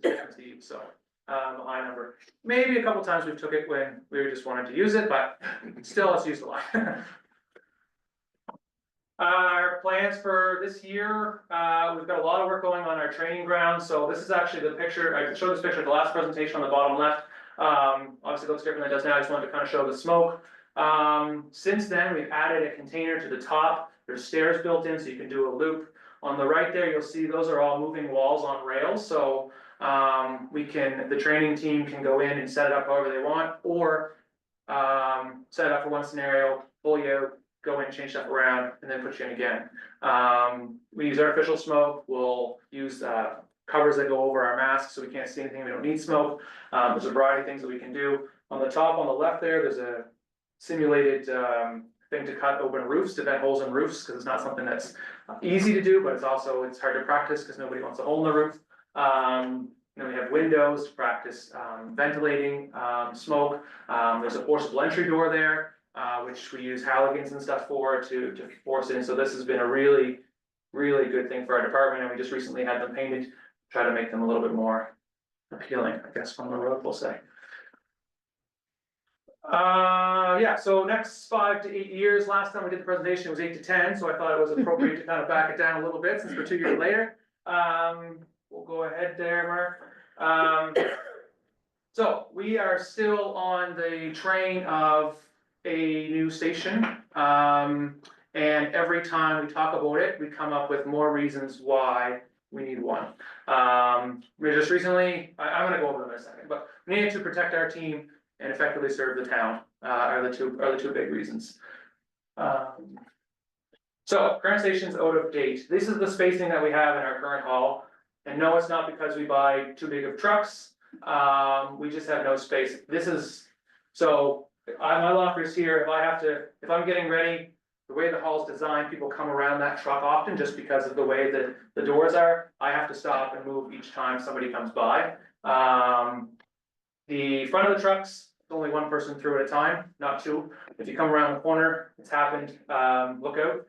[SPEAKER 8] Christmas Eve, so a high number. Maybe a couple times we took it when we just wanted to use it, but still it's used a lot. Our plans for this year, we've got a lot of work going on our training grounds. So this is actually the picture, I showed this picture at the last presentation on the bottom left. Obviously it looks different than it does now, I just wanted to kind of show the smoke. Since then, we've added a container to the top. There's stairs built in so you can do a loop. On the right there, you'll see those are all moving walls on rails. So the training team can go in and set it up however they want, or set it up for one scenario, pull you out, go in, change stuff around, and then put you in again. We use artificial smoke, we'll use, covers that go over our masks, so we can't see anything, we don't need smoke. There's a variety of things that we can do. On the top, on the left there's a simulated, thing to cut open roofs, to vent holes in roofs, because it's not something that's easy to do, but it's hard to practice, because nobody wants a hole in the roof. Then we have windows to practice, ventilating, smoke. There's a forcible entry door there, which we use halogens and stuff to force in, so this has been a really good thing for our department, and we just recently had them painted, try to make them a little bit more appealing, I guess, from the road, we'll say. Yeah, so next 5 to 8 years, last time we did the presentation, it was 8 to 10, so I thought it was appropriate to kind of back it down a little bit, since we're 2 years later. We'll go ahead there, Mark. So we are still on the train of a new station. And every time we talk about it, we come up with more reasons why we need one. We just recently, I'm gonna go over them in a second, but we needed to protect our team and effectively serve the town, are the two big reasons. So current station's out of date. This is the spacing that we have in our current hall. And no, it's not because we buy too big of trucks. We just have no space. This is, so my locker's here. If I'm getting ready, the way the hall's designed, people come around that truck often just because of the way that the doors are. I have to stop and move each time somebody comes by. The front of the trucks, only one person through at a time, not two. If you come around the corner, it's happened, look out.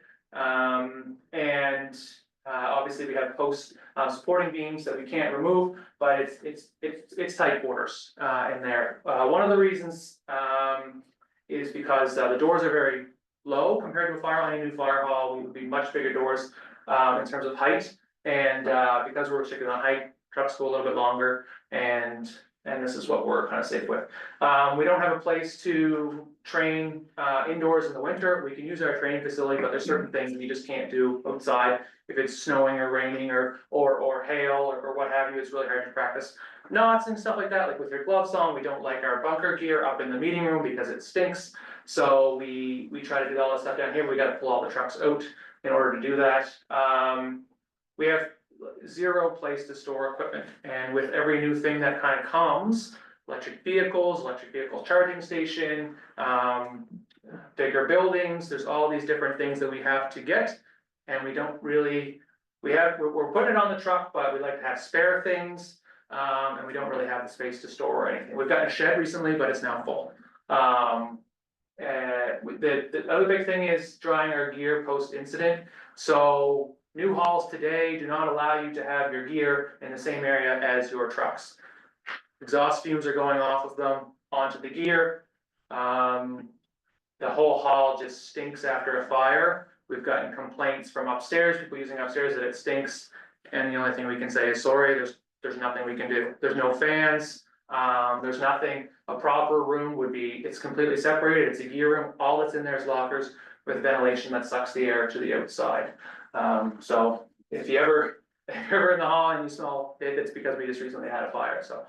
[SPEAKER 8] Obviously we have post supporting beams that we can't remove, but it's tight quarters in there. One of the reasons is because the doors are very low compared to a fire hall. Any new fire hall would be much bigger doors in terms of height, and because we're restricted on height, trucks go a little bit longer, and this is what we're kind of safe with. We don't have a place to train indoors in the winter. We can use our training facility, but there's certain things that you just can't do outside. If it's snowing or raining or hail or what have you, it's really hard to practice knots and stuff like that. Like with your gloves on, we don't like our bunker gear up in the meeting room because it stinks. So we try to do all that stuff down here. We got to pull all the trucks out in order to do that. We have zero place to store equipment, and with every new thing that kind of comes, electric vehicle charging station, bigger buildings, there's all these different things that we have to get, and we don't really, we're putting it on the truck, but we like to have spare things, and we don't really have the space to store anything. We've got a shed recently, but it's now full. The other big thing is drying our gear post-incident. So new halls today do not allow you to have your gear in the same area as your trucks. Exhaust fumes are going off of them onto the gear. The whole hall just stinks after a fire. We've gotten complaints from upstairs, people using upstairs, that it stinks. And the only thing we can say is sorry, there's nothing we can do. There's no fans. There's nothing. A proper room would be, it's completely separated. It's a gear room. All that's in there is lockers with ventilation that sucks the air to the outside. So if you're ever in the hall and you smell it, it's because we just recently had a fire. So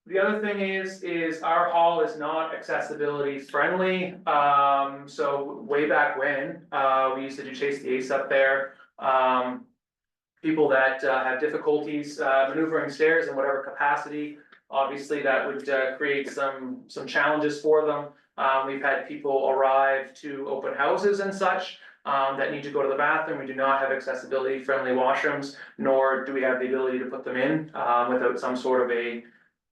[SPEAKER 8] the other thing is our hall is not accessibility friendly. So way back when, we used to do Chase the Ace up there. People that have difficulties maneuvering stairs in whatever capacity, obviously that would create some challenges for them. We've had people arrive to open houses and such that need to go to the bathroom. We do not have accessibility friendly washrooms, nor do we have the ability to put them in without some sort of a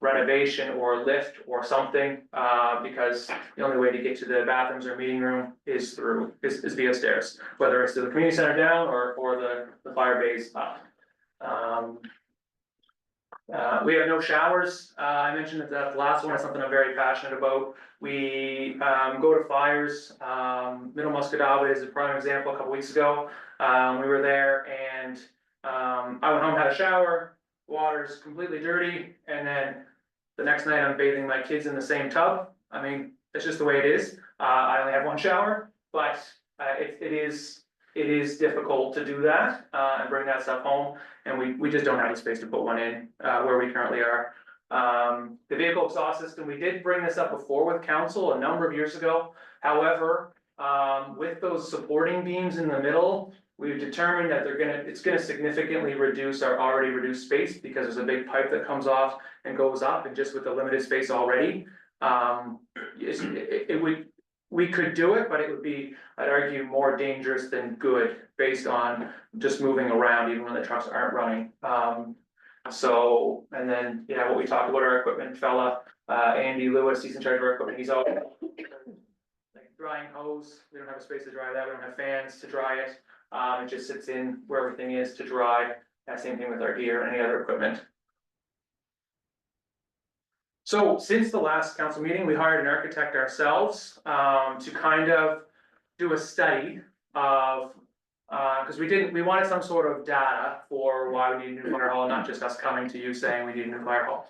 [SPEAKER 8] renovation or lift or something, because the only way to get to the bathrooms or meeting room is via stairs, whether it's to the community center down or the fire bays up. We have no showers. I mentioned that the last one is something I'm very passionate about. We go to fires. Middle Muscatava is a prime example. A couple weeks ago, we were there, and I went home, had a shower. Water's completely dirty, and then the next night I'm bathing my kids in the same tub. I mean, it's just the way it is. I only have one shower, but it is difficult to do that and bring that stuff home, and we just don't have the space to put one in where we currently are. The vehicle exhaust system, we did bring this up before with council a number of years ago. However, with those supporting beams in the middle, we've determined that it's gonna significantly reduce our already reduced space because there's a big pipe that comes off and goes up, and just with the limited space already, we could do it, but it would be, I'd argue, more dangerous than good based on just moving around even when the trucks aren't running. So, and then, yeah, what we talked about, our equipment fella, Andy Lewis, he's in charge of our equipment, he's all like drying hose, we don't have a space to dry that, we don't have fans to dry it. It just sits in where everything is to dry. Same thing with our gear and any other equipment. So since the last council meeting, we hired an architect ourselves, to kind of do a study of, cause we wanted some sort of data for why we need a new fire hall, not just us coming to you saying we need a new fire hall.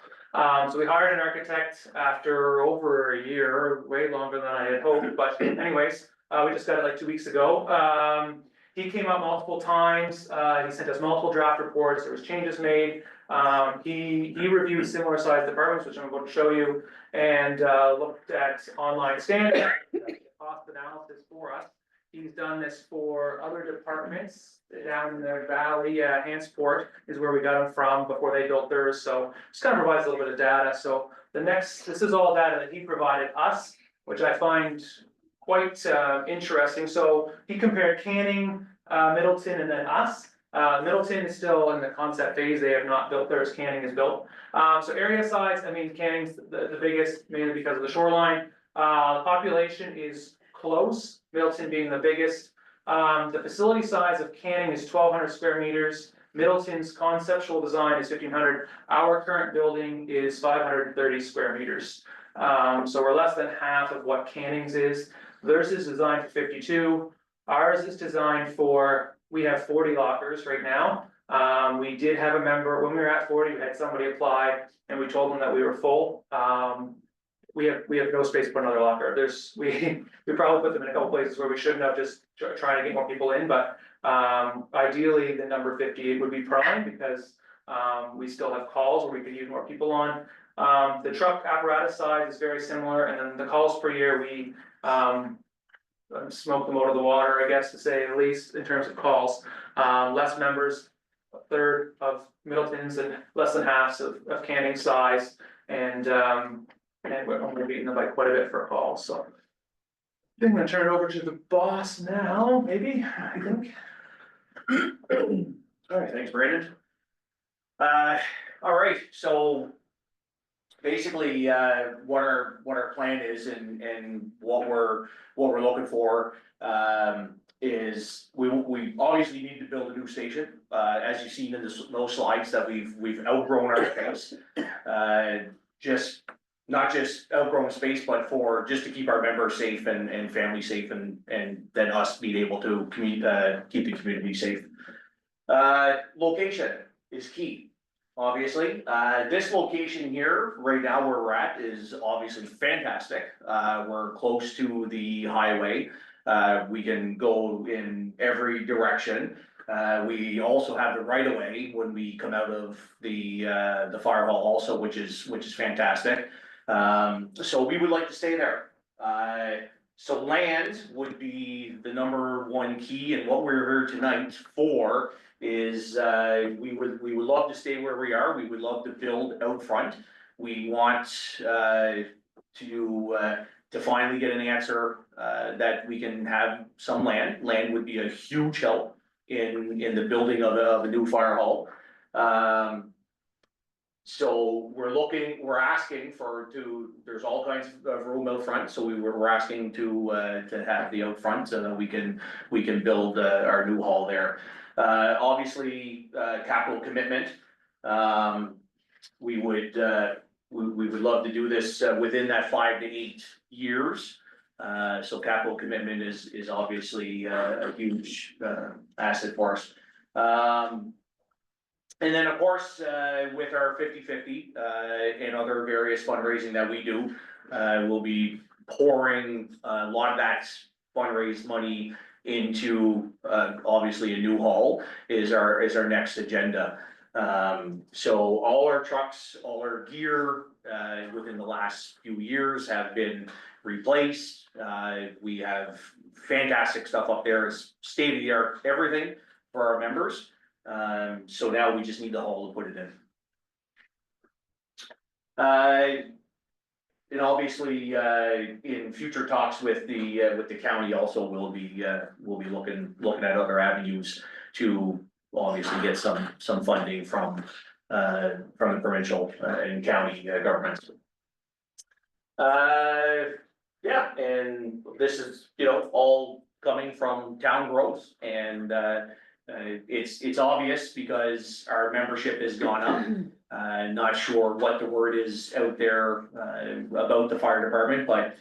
[SPEAKER 8] So we hired an architect after over a year, way longer than I had hoped, but anyways, we just got it like 2 weeks ago. He came out multiple times, he sent us multiple draft reports, there was changes made. He reviewed similar sized departments, which I'm about to show you, and looked at online standards, cost analysis for us. He's done this for other departments down in the valley. Hansport is where we got them from before they built theirs, so just kind of provides a little bit of data. So this is all data that he provided us, which I find quite interesting. So he compared Canning, Middleton, and then us. Middleton is still in the concept phase, they have not built theirs, Canning is built. So area size, I mean, Canning's the biggest, mainly because of the shoreline. Population is close, Middleton being the biggest. The facility size of Canning is 1,200 square meters. Middleton's conceptual design is 1,500. Our current building is 530 square meters. So we're less than half of what Canning's is. Theirs is designed for 52. Ours is designed for, we have 40 lockers right now. We did have a member, when we were at 40, we had somebody apply and we told them that we were full. We have no space to put another locker. We probably put them in a couple places where we shouldn't have, just trying to get more people in, but ideally the number 58 would be prime because we still have calls where we could use more people on. The truck apparatus size is very similar, and then the calls per year, we smoke them out of the water, I guess, to say the least, in terms of calls. Less members, a third of Middleton's and less than half of Canning size, and we're beating them by quite a bit for a call, so. I think I'm gonna turn it over to the boss now, maybe, I think.
[SPEAKER 6] All right, thanks, Brandon. All right, so basically, what our plan is and what we're looking for, is we obviously need to build a new station. As you've seen in those slides that we've outgrown our space. Not just outgrown space, but just to keep our members safe and family safe and then us being able to keep the community safe. Location is key, obviously. This location here, right now where we're at, is obviously fantastic. We're close to the highway. We can go in every direction. We also have the right of way when we come out of the fire hall also, which is fantastic. So we would like to stay there. So land would be the number one key, and what we're here tonight for is, we would love to stay where we are. We would love to build out front. We want to finally get an answer that we can have some land. Land would be a huge help in the building of a new fire hall. So we're asking there's all kinds of room out front, so we're asking to have the out front so that we can build our new hall there. Obviously, capital commitment. We would love to do this within that 5 to 8 years. So capital commitment is obviously a huge asset for us. And then, of course, with our 50/50 and other various fundraising that we do, we'll be pouring a lot of that fundraised money into obviously a new hall is our next agenda. So all our trucks, all our gear, within the last few years have been replaced. We have fantastic stuff up there, it's state of the art, everything for our members. So now we just need the hall to put it in. And obviously, in future talks with the county also, we'll be looking at other avenues to obviously get some funding from the provincial and county governments. Yeah, and this is, all coming from town growth, and it's obvious because our membership has gone up. Not sure what the word is out there about the fire department, but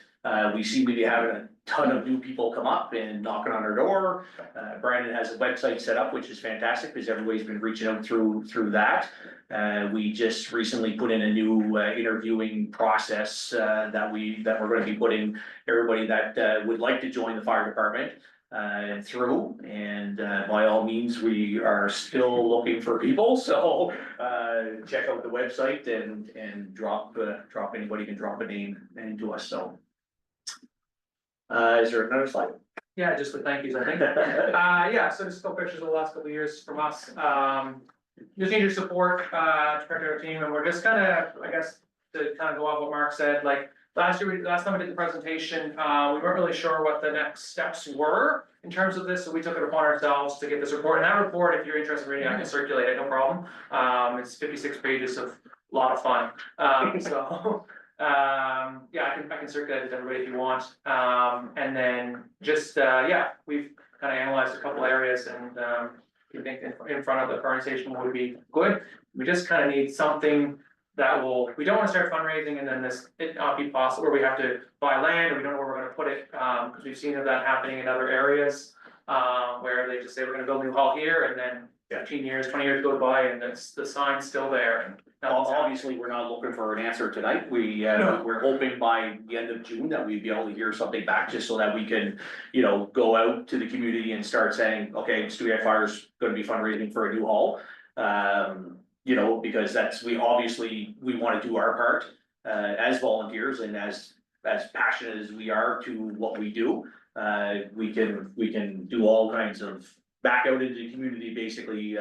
[SPEAKER 6] we seem to be having a ton of new people come up and knocking on our door. Brandon has a website set up, which is fantastic because everybody's been reaching out through that. We just recently put in a new interviewing process that we're going to be putting everybody that would like to join the fire department through, and by all means, we are still looking for people, so check out the website and drop anybody can drop a name into us, so. Is there another slide?
[SPEAKER 8] Yeah, just the thank yous, I think. Yeah, so just a couple pictures of the last couple of years from us. Just need your support, to protect our team, and we're just kinda, I guess, to kind of go off what Mark said, like, last time we did the presentation, we weren't really sure what the next steps were in terms of this, so we took it upon ourselves to get this report. And that report, if you're interested in reading, I can circulate it, no problem. It's 56 pages of a lot of fun. Yeah, I can circulate it to everybody if you want. And then just, yeah, we've kind of analyzed a couple areas, and we think in front of the current station would be good. We just kind of need something that we don't want to start fundraising and then it not be possible, or we have to buy land, or we don't know where we're gonna put it, because we've seen that happening in other areas, where they just say, we're gonna build a new hall here, and then 15 years, 20 years go by, and the sign's still there, and
[SPEAKER 6] Obviously, we're not looking for an answer tonight. We're hoping by the end of June that we'd be able to hear something back, just so that we can, go out to the community and start saying, okay, Stewiacke Fire's gonna be fundraising for a new hall. Because we wanna do our part, as volunteers, and as passionate as we are to what we do. We can do all kinds of back out into the community, basically,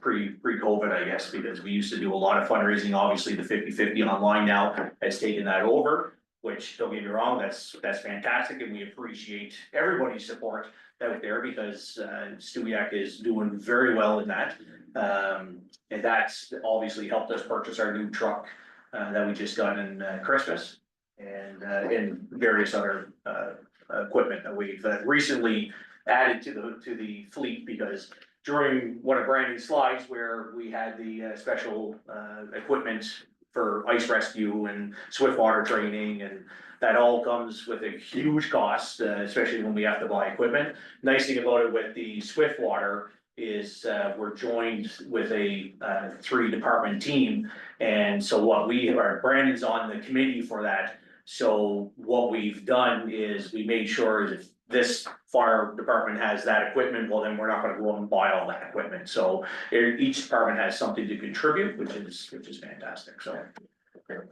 [SPEAKER 6] pre-COVID, I guess, because we used to do a lot of fundraising. Obviously, the 50-50 online now has taken that over, which, don't get me wrong, that's fantastic, and we appreciate everybody's support out there, because Stewiacke is doing very well in that. And that's obviously helped us purchase our new truck that we just got in Christmas, and various other equipment that we've recently added to the fleet, because during one of Brandon's slides where we had the special equipment for ice rescue and swift water training, and that all comes with a huge cost, especially when we have to buy equipment. Nice thing about it with the swift water is we're joined with a 3-department team, and so Brandon's on the committee for that. So what we've done is we made sure if this fire department has that equipment, well, then we're not gonna go out and buy all that equipment. So each department has something to contribute, which is fantastic, so.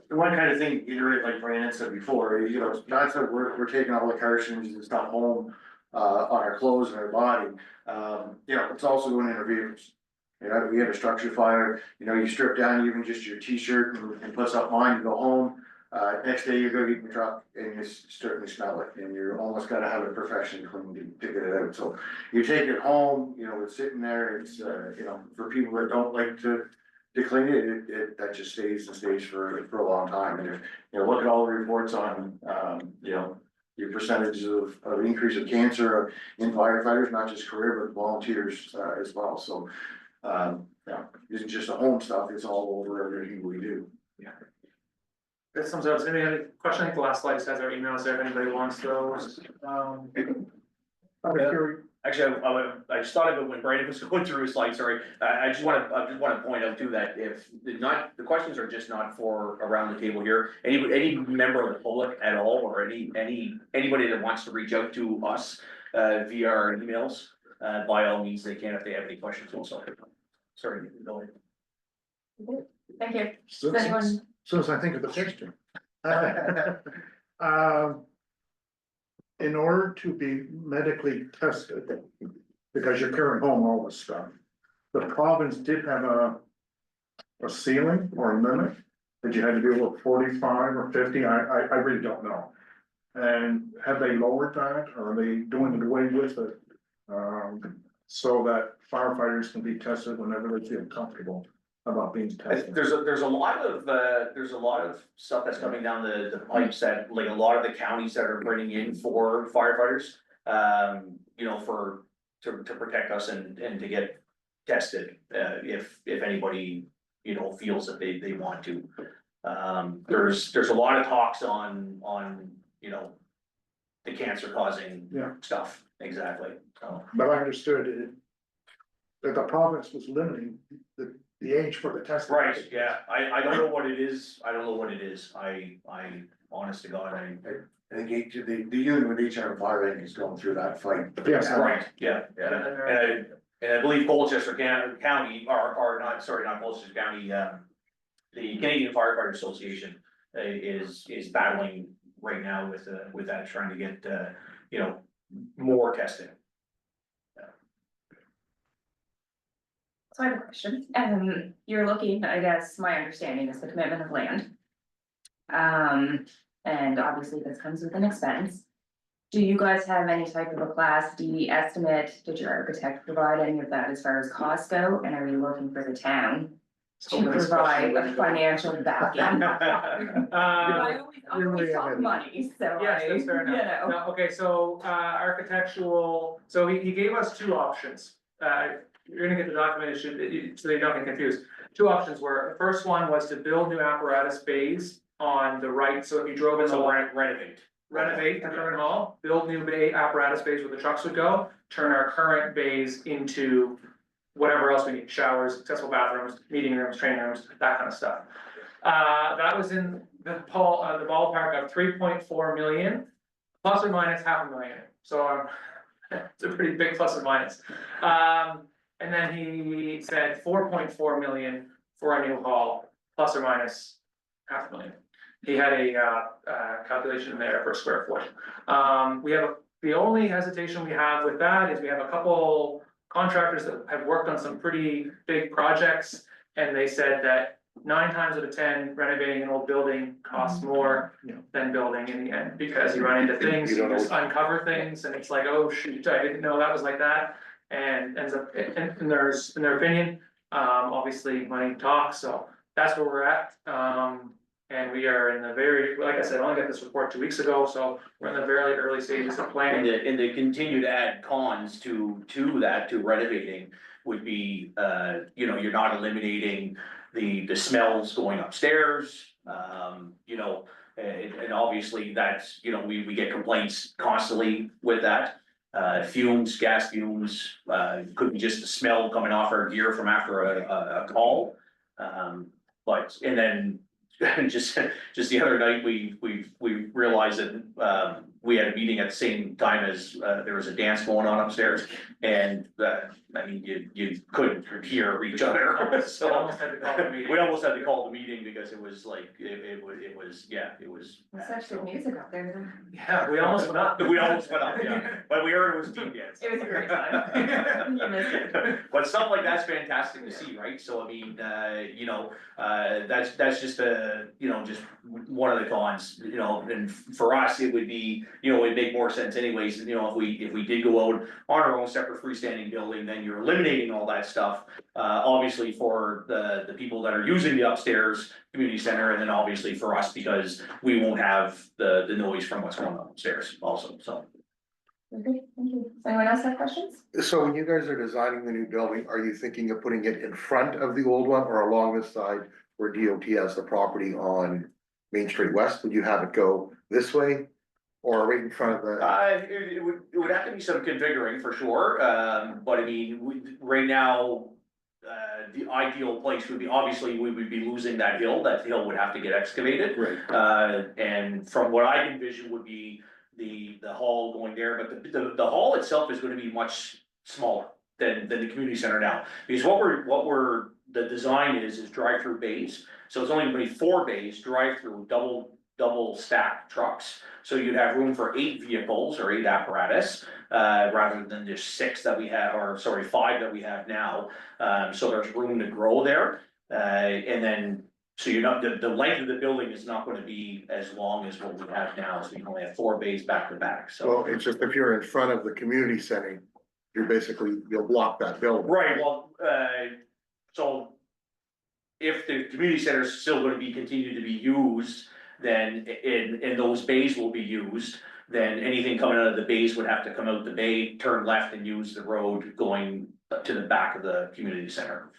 [SPEAKER 7] The one kind of thing, like Brandon said before, not that we're taking all the cartridges and stuff home, on our clothes and our body, it's also going in our vehicles. We had a structure fire, you strip down even just your t-shirt and put something on, you go home. Next day you go get in your truck and you certainly smell it, and you're almost gotta have it professionally cleaned to get it out. So you take it home, it's sitting there, it's, for people that don't like to clean it, that just stays and stays for a long time. And if, look at all the reports on, your percentage of increase of cancer in firefighters, not just career, but volunteers, as well. So, it's just the home stuff, it's all over everything we do.
[SPEAKER 8] yeah. That sums up. Anybody have any question? I think the last slide just has our emails there if anybody wants those.
[SPEAKER 6] Actually, I just thought of it when Brandon was going through his slide, sorry. I just wanna point out too that the questions are just not for around the table here. Any member of the public at all, or anybody that wants to reach out to us via our emails, by all means they can if they have any questions also. Sorry, keep going.
[SPEAKER 3] Thank you.
[SPEAKER 9] So,
[SPEAKER 3] Does anyone,
[SPEAKER 9] soon as I think of the question. In order to be medically tested, because you're carrying home all this stuff, the province did have a ceiling or a limit that you had to be over 45 or 50, I really don't know. And have they lowered that, or are they doing it away with it? So that firefighters can be tested whenever they feel comfortable about being tested.
[SPEAKER 6] There's a lot of stuff that's coming down the pipes that, like, a lot of the counties that are bringing in for firefighters. You know, to protect us and to get tested, if anybody, you know, feels that they want to. There's a lot of talks on, you know, the cancer causing
[SPEAKER 9] Yeah.
[SPEAKER 6] stuff, exactly, so.
[SPEAKER 9] But I understood it, that the province was limiting the age for the testing.
[SPEAKER 6] Right, yeah, I don't know what it is, I honest to God,
[SPEAKER 7] I think the union with each of our fire is going through that fight.
[SPEAKER 9] Yes.
[SPEAKER 6] right, yeah, and I believe Colchester County, or not, sorry, not Colchester County, the Canadian Firefighter Association is battling right now with that, trying to get, you know, more testing.
[SPEAKER 3] so I have a question. You're looking, I guess, my understanding is the commitment of land. And obviously this comes with an expense. Do you guys have any type of a Class D estimate? Did your architect provide any of that as far as costs go? And are you looking for the town to provide a financial backing? I always talk money, so
[SPEAKER 8] Yes, that's fair
[SPEAKER 3] you
[SPEAKER 8] enough.
[SPEAKER 3] know.
[SPEAKER 8] No, okay, so, architectural, so he gave us two options. You're gonna get the document, it should, so you don't get confused. Two options were, the first one was to build new apparatus bays on the right, so if you drove in the.
[SPEAKER 6] So renovate.
[SPEAKER 8] The current hall, build new bay apparatus bays where the trucks would go, turn our current bays into whatever else we need, showers, accessible bathrooms, meeting rooms, training rooms, that kind of stuff. That was in the ballpark of 3.4 million, plus or minus $500,000, so it's a pretty big plus or minus. And then he said 4.4 million for a new hall, plus or minus $500,000. He had a calculation there per square foot. The only hesitation we have with that is we have a couple contractors that have worked on some pretty big projects. And they said that 9 times out of 10, renovating an old building costs more than building in the end. Because you run into things, you just uncover things, and it's like, oh shoot, I didn't know that was like that. And ends up, in their opinion, obviously money talks, so that's where we're at. And we are in the very, like I said, I only got this report 2 weeks ago, so we're in the very early stages of planning.
[SPEAKER 6] And to continue to add cons to renovating would be, you know, you're not eliminating the smells going upstairs. You know, and obviously that's, you know, we get complaints constantly with that. Fumes, gas fumes, could be just the smell coming off our gear from after a call. But, and then just the other night, we realized that, we had a meeting at the same time as, there was a dance going on upstairs. And, I mean, you couldn't hear each other, so. We almost had to call the meeting because it was like, it was, yeah, it was.
[SPEAKER 3] Such good music up there.
[SPEAKER 8] Yeah, we almost went up.
[SPEAKER 6] We almost went up, yeah, but we heard it was team dance.
[SPEAKER 3] It was a great time. You missed it.
[SPEAKER 6] But stuff like that's fantastic to see, right? So I mean, you know, that's just just one of the cons, you know, and for us, it would be, you know, it'd make more sense anyways, you know, if we did go out on our own separate freestanding building, then you're eliminating all that stuff. Obviously for the people that are using the upstairs community center, and then obviously for us, because we won't have the noise from what's going on upstairs also, so.
[SPEAKER 3] Okay, thank you. Does anyone else have questions?
[SPEAKER 10] So when you guys are designing the new building, are you thinking of putting it in front of the old one or along the side where DOT has the property on Main Street West? Would you have it go this way or right in front of the?
[SPEAKER 6] It would have to be some configuring for sure, but I mean, right now, the ideal place would be, obviously, we would be losing that hill would have to get excavated.
[SPEAKER 10] Right.
[SPEAKER 6] And from what I envision would be the hall going there, but the hall itself is gonna be much smaller. than the community center now. Because the design is drive-through bays, so it's only gonna be 4 bays, drive-through, double stacked trucks. So you'd have room for 8 vehicles or 8 apparatus, rather than just 6 that we have, or sorry, 5 that we have now. So there's room to grow there, and then, so you're not, the length of the building is not gonna be as long as what we have now, so you can only have 4 bays back to back, so.
[SPEAKER 10] Well, it's just if you're in front of the community center, you're basically, you'll block that building.
[SPEAKER 6] Right, well, so if the community center is still gonna be, continue to be used, then and those bays will be used, then anything coming out of the bays would have to come out the bay, turn left and use the road going to the back of the community center.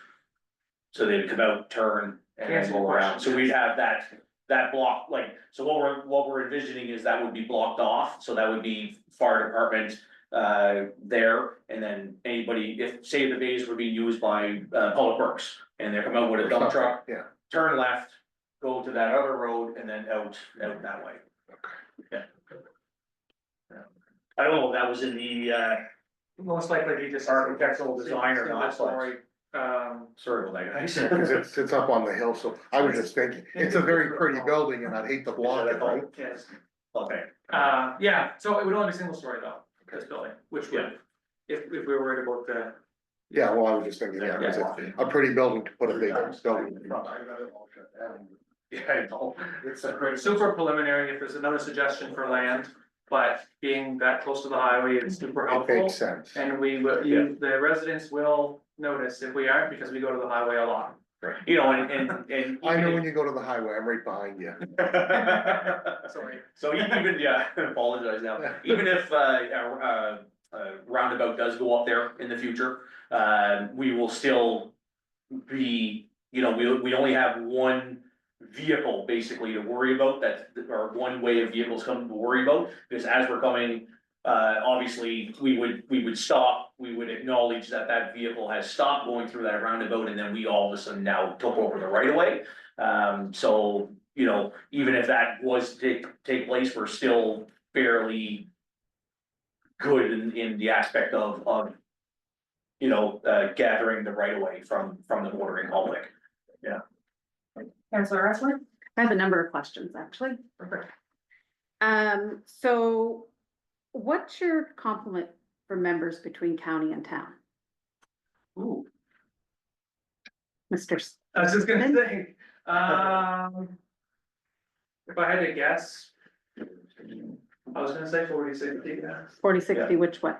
[SPEAKER 6] So they'd come out, turn, and then go around, so we'd have that block, like, so what we're envisioning is that would be blocked off, so that would be fire department there, and then anybody, if, say the bays were being used by public works, and they're coming out with a dump truck,
[SPEAKER 10] Yeah.
[SPEAKER 6] turn left, go to that other road, and then out that way. Yeah. Yeah. I don't know if that was in the
[SPEAKER 8] Most likely be just.
[SPEAKER 6] architectural design or
[SPEAKER 8] Single
[SPEAKER 6] not,
[SPEAKER 8] story,
[SPEAKER 6] sorry about that, guys.
[SPEAKER 10] Cause it's up on the hill, so I was just thinking, it's a very pretty building and I'd hate to block it, right?
[SPEAKER 8] yes,
[SPEAKER 6] Okay,
[SPEAKER 8] yeah, so it would only be single story though, this building, which would, if we were worried about the.
[SPEAKER 10] Yeah, well, I was just thinking, yeah, 'cause it's a pretty building to put a big building in front.
[SPEAKER 6] yeah, I know.
[SPEAKER 8] It's a super preliminary, if there's another suggestion for land, but being that close to the highway is super
[SPEAKER 10] It
[SPEAKER 8] helpful.
[SPEAKER 10] makes sense.
[SPEAKER 8] And we will, the residents will notice if we aren't, because we go to the highway a lot.
[SPEAKER 6] You know, and.
[SPEAKER 10] I know when you go to the highway, I'm right behind you.
[SPEAKER 8] Sorry.
[SPEAKER 6] So even, yeah, I apologize now, even if roundabout does go up there in the future, we will still be, you know, we only have one vehicle basically to worry about, or one way of vehicles come to worry about, because as we're coming, obviously, we would stop, we would acknowledge that vehicle has stopped going through that roundabout, and then we all of a sudden now took over the right of way. So, you know, even if that was to take place, we're still fairly good in the aspect of you know, gathering the right of way from the bordering public.
[SPEAKER 3] Councillor Rushworth?
[SPEAKER 4] I have a number of questions, actually. So what's your compliment for members between county and town?
[SPEAKER 8] Ooh,
[SPEAKER 4] Mr.
[SPEAKER 8] I was just gonna say, if I had to guess, I was gonna say 40, 60, yeah.
[SPEAKER 4] 40, 60, which one?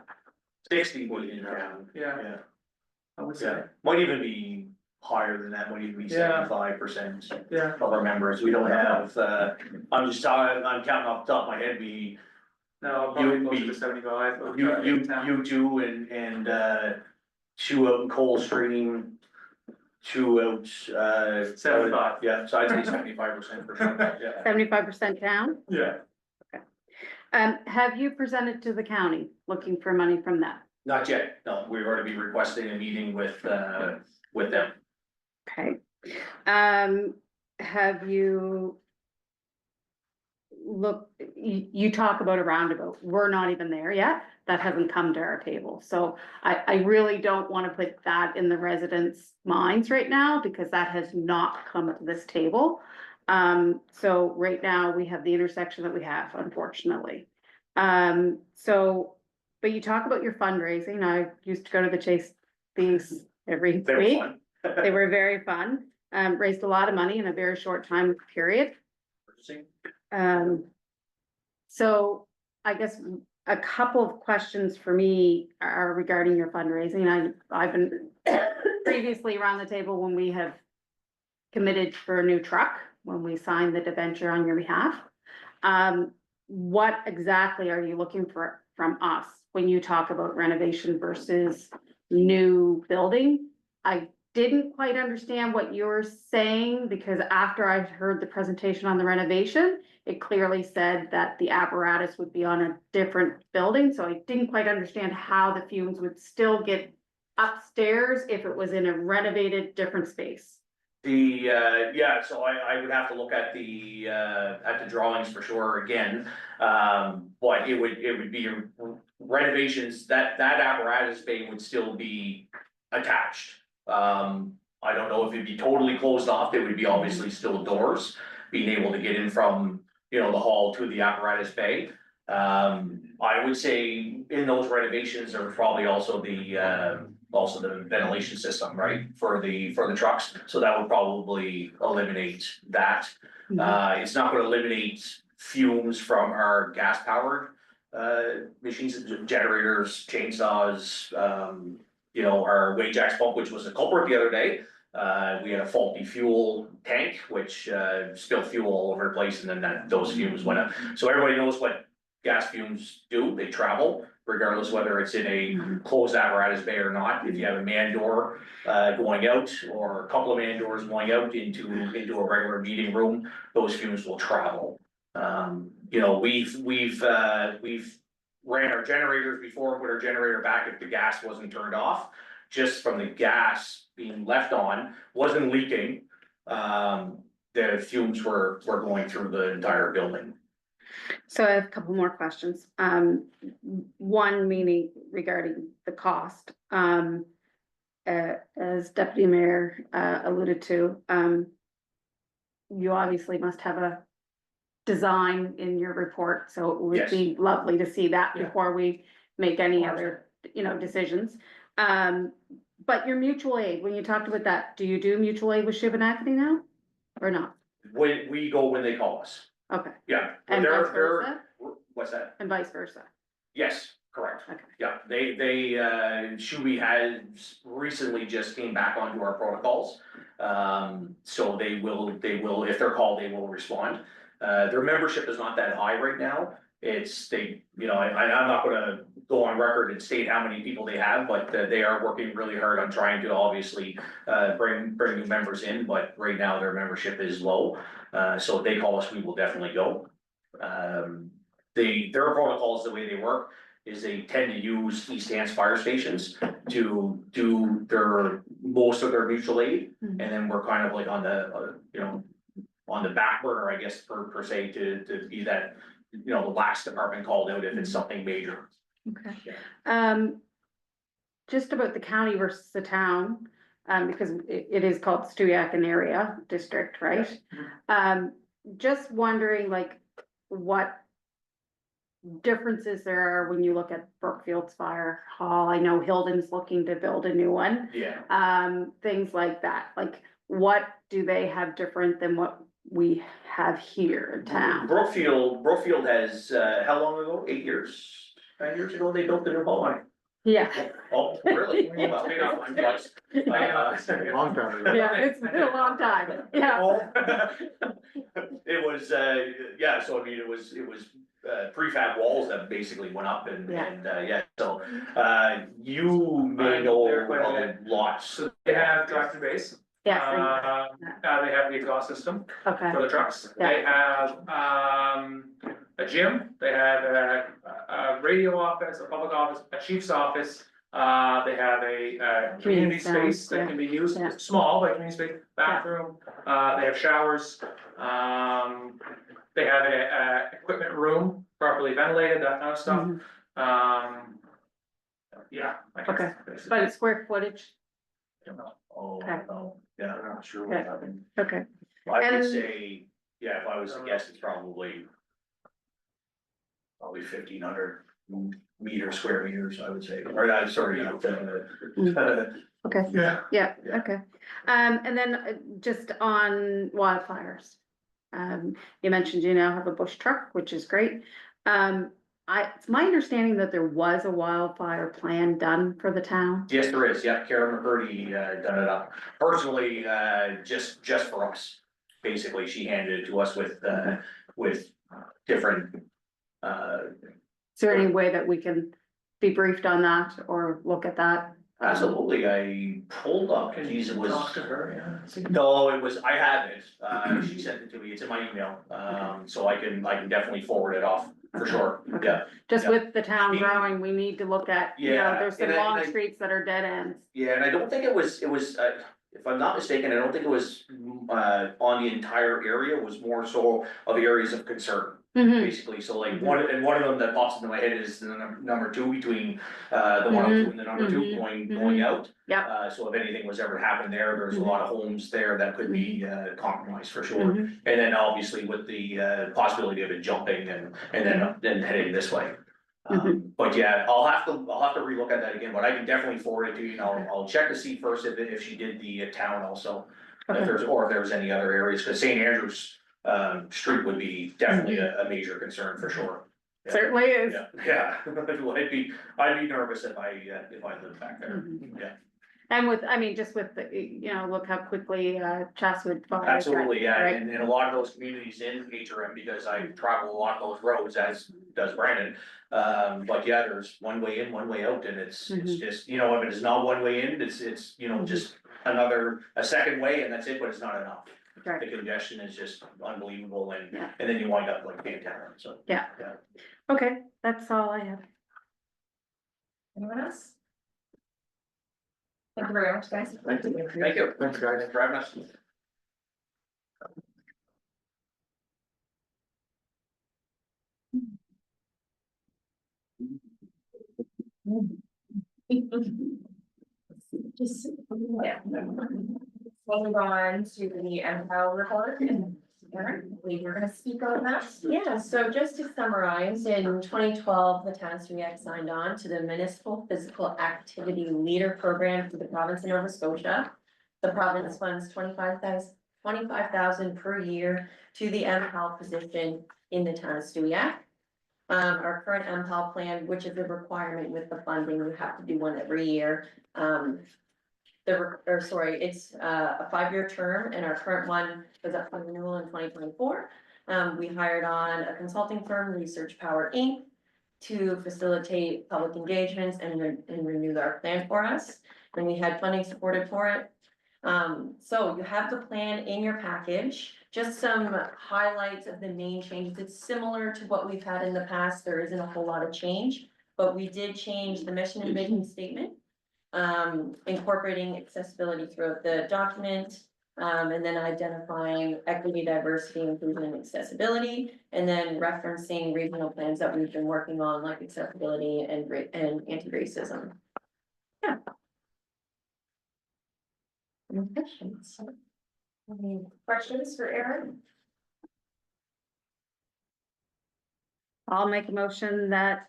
[SPEAKER 6] 60 would in town,
[SPEAKER 8] Yeah,
[SPEAKER 6] yeah,
[SPEAKER 8] I would say,
[SPEAKER 6] yeah, might even be higher than that, might even be
[SPEAKER 8] Yeah.
[SPEAKER 6] 75%.
[SPEAKER 8] yeah.
[SPEAKER 6] Of our members, we don't have, I'm counting off the top of my head,
[SPEAKER 8] No, probably
[SPEAKER 6] You-
[SPEAKER 8] closer
[SPEAKER 6] we-
[SPEAKER 8] to 75. but
[SPEAKER 6] you two and 2 out in Coldstream, 2 out,
[SPEAKER 8] 75.
[SPEAKER 6] Yeah, so I'd say 75% for sure, yeah.
[SPEAKER 4] 75% town?
[SPEAKER 8] Yeah.
[SPEAKER 4] Have you presented to the county looking for money from that?
[SPEAKER 6] Not yet, no, we're going to be requesting a meeting with them.
[SPEAKER 4] Okay. Have you you talk about a roundabout, we're not even there yet, that hasn't come to our table, so I really don't wanna put that in the residents' minds right now, because that has not come to this table. So right now, we have the intersection that we have, unfortunately. So, but you talk about your fundraising, I used to go to the Chase these every
[SPEAKER 6] They were
[SPEAKER 4] week.
[SPEAKER 6] fun.
[SPEAKER 4] They were very fun, raised a lot of money in a very short time period. So I guess a couple of questions for me are regarding your fundraising. I've been previously around the table when we have committed for a new truck, when we signed the debenture on your behalf. What exactly are you looking for from us when you talk about renovation versus new building? I didn't quite understand what you're saying, because after I heard the presentation on the renovation, it clearly said that the apparatus would be on a different building, so I didn't quite understand how the fumes would still get upstairs if it was in a renovated different space.
[SPEAKER 6] Yeah, so I would have to look at the drawings for sure again. But it would be renovations, that apparatus bay would still be attached. I don't know if it'd be totally closed off, there would be obviously still doors, being able to get in from, the hall to the apparatus bay. I would say in those renovations, there was probably also the ventilation system, right, for the trucks, so that would probably eliminate that. It's not gonna eliminate fumes from our gas powered machines, generators, chainsaws, our Wajax pump, which was a culprit the other day. We had a faulty fuel tank, which spilled fuel all over the place, and then those fumes went up. So everybody knows what gas fumes do, they travel, regardless whether it's in a closed apparatus bay or not. If you have a man door going out, or a couple of man doors going out into a regular meeting room, those fumes will travel. We've ran our generators before, put our generator back if the gas wasn't turned off, just from the gas being left on, wasn't leaking. The fumes were going through the entire building.
[SPEAKER 4] So I have a couple more questions. One meaning regarding the cost. As Deputy Mayor alluded to, you obviously must have a design in your report, so it would be lovely to see that before we make any other, decisions. But your mutual aid, when you talked about that, do you do mutual aid with Shubenacadie now, or not?
[SPEAKER 6] When they call us,
[SPEAKER 4] Okay,
[SPEAKER 6] yeah.
[SPEAKER 4] and
[SPEAKER 6] They're-
[SPEAKER 4] vice versa?
[SPEAKER 6] What's that?
[SPEAKER 4] And vice versa.
[SPEAKER 6] Yes, correct.
[SPEAKER 4] Okay.
[SPEAKER 6] Yeah, Shuey has recently just came back onto our protocols. So they will, if they're called, they will respond. Their membership is not that high right now. I'm not gonna go on record and state how many people they have, but they are working really hard on trying to obviously bring new members in, but right now their membership is low. So if they call us, we will definitely go. Their protocols, the way they work, is they tend to use East Hants fire stations to do most of their mutual aid. And then we're kind of like on the, on the back burner, I guess, per se, to be that, the last department called out if it's something major.
[SPEAKER 4] Okay. Just about the county versus the town, because it is called Stewiacke area district, right? Just wondering, like, what differences there are when you look at Brookfield's fire hall. I know Hilden's looking to build a new one.
[SPEAKER 6] Yeah.
[SPEAKER 4] Things like that, like, what do they have different than what we have here in town?
[SPEAKER 6] Brookfield has, how long ago? 8 years? 9 years ago, they built the new hall line.
[SPEAKER 4] Yeah.
[SPEAKER 6] Oh, really? Well, big on time, guys.
[SPEAKER 9] Long time ago.
[SPEAKER 4] Yeah, it's been a long time, yeah.
[SPEAKER 6] It was, so I mean, it was prefab walls that basically went up and, so, you may know a lot.
[SPEAKER 8] So they have drive-through base.
[SPEAKER 4] Yes,
[SPEAKER 8] They have the exhaust system
[SPEAKER 4] okay,
[SPEAKER 8] for the trucks. They have, a gym, they have a radio office, a public office, a chief's office. They have a community space that can be used, small, but community space, bathroom. They have showers. They have a equipment room, properly ventilated, that kind of stuff. Yeah.
[SPEAKER 4] okay, but it's square footage,
[SPEAKER 6] Oh,
[SPEAKER 4] Okay.
[SPEAKER 6] no, yeah, I'm not sure
[SPEAKER 4] Okay.
[SPEAKER 6] what happened.
[SPEAKER 4] okay,
[SPEAKER 6] I would
[SPEAKER 4] And-
[SPEAKER 6] say, if I was to guess, it's probably 1,500 square meters, I would say, or I'm sorry.
[SPEAKER 4] okay,
[SPEAKER 9] Yeah.
[SPEAKER 4] yeah, okay. And then just on wildfires. You mentioned you now have a bush truck, which is great. It's my understanding that there was a wildfire plan done for the town.
[SPEAKER 6] Yes, there is, yeah, Karen McCurdy done it up, personally, just for us. Basically, she handed it to us with different,
[SPEAKER 4] Is there any way that we can be briefed on that or look at that?
[SPEAKER 6] absolutely, I pulled up, geez, it was.
[SPEAKER 8] Talk to her, yeah.
[SPEAKER 6] No, I have it, she sent it to me, it's in my email, so I can definitely forward it off, for
[SPEAKER 4] Okay,
[SPEAKER 6] sure,
[SPEAKER 4] okay.
[SPEAKER 6] yeah.
[SPEAKER 4] Just
[SPEAKER 6] Yeah.
[SPEAKER 4] with the town growing, we need to look at,
[SPEAKER 6] Yeah,
[SPEAKER 4] there's some
[SPEAKER 6] and
[SPEAKER 4] long
[SPEAKER 6] I-
[SPEAKER 4] streets that are dead ends.
[SPEAKER 6] Yeah, and I don't think it was, if I'm not mistaken, I don't think it was, on the entire area, it was more so of areas of concern.
[SPEAKER 4] Mhm.
[SPEAKER 6] Basically, so like one of them that pops into my head is the number two between, the 102 and the number two going out.
[SPEAKER 4] Yeah.
[SPEAKER 6] So if anything was ever to happen there, there's a lot of homes there that could be, compromised for sure.
[SPEAKER 4] Mhm.
[SPEAKER 6] And then obviously with the, possibility of it jumping and then heading this way. But yeah, I'll have to relook at that again, but I can definitely forward it to you, and I'll check to see first if she did the town also. If there's any other areas, cause St. Andrews, street would be definitely a major concern for sure. Yeah.
[SPEAKER 4] Certainly is.
[SPEAKER 6] Yeah, I'd be nervous if I lived back there, yeah.
[SPEAKER 4] And with, I mean, just with the, look how quickly Chaswood. Falls,
[SPEAKER 6] Absolutely, yeah,
[SPEAKER 4] right?
[SPEAKER 6] and a lot of those communities in HRM, because I travel a lot of those roads, as does Brandon. But yeah, there's one way in, one way out, and it's just, if it is not one way in, it's, just a second way, and that's it, but it's not enough.
[SPEAKER 4] Right.
[SPEAKER 6] The congestion is just unbelievable, and
[SPEAKER 4] Yeah.
[SPEAKER 6] then you wind up like Pantera, so.
[SPEAKER 4] Yeah. Okay, that's all I have.
[SPEAKER 3] Anyone else? Thank you very much, guys.
[SPEAKER 6] Thank you.
[SPEAKER 7] Thanks, guys.
[SPEAKER 6] For having us.
[SPEAKER 3] Just, yeah. We'll move on to the MPOW report, and Erin, I believe you're gonna speak on that.
[SPEAKER 11] Yeah, so just to summarize, in 2012, the town of Stewiacke signed on to the Municipal Physical Activity Leader Program for the province of Nova Scotia. The province funds 25,000 per year to the MPAL position in the town of Stewiacke. Our current MPAL plan, which is a requirement with the funding, we have to do one every year. It's a 5-year term, and our current one was up for renewal in 2024. We hired on a consulting firm, Research Power Inc., to facilitate public engagements and renew our plan for us, and we had funding supported for it. So you have the plan in your package, just some highlights of the main changes. It's similar to what we've had in the past. There isn't a whole lot of change, but we did change the mission and vision statement, incorporating accessibility throughout the document, and then identifying equity, diversity, inclusion, and accessibility, and then referencing regional plans that we've been working on, like accessibility and anti-racism. Yeah. Any questions?
[SPEAKER 3] Any questions for Erin?
[SPEAKER 4] I'll make a motion that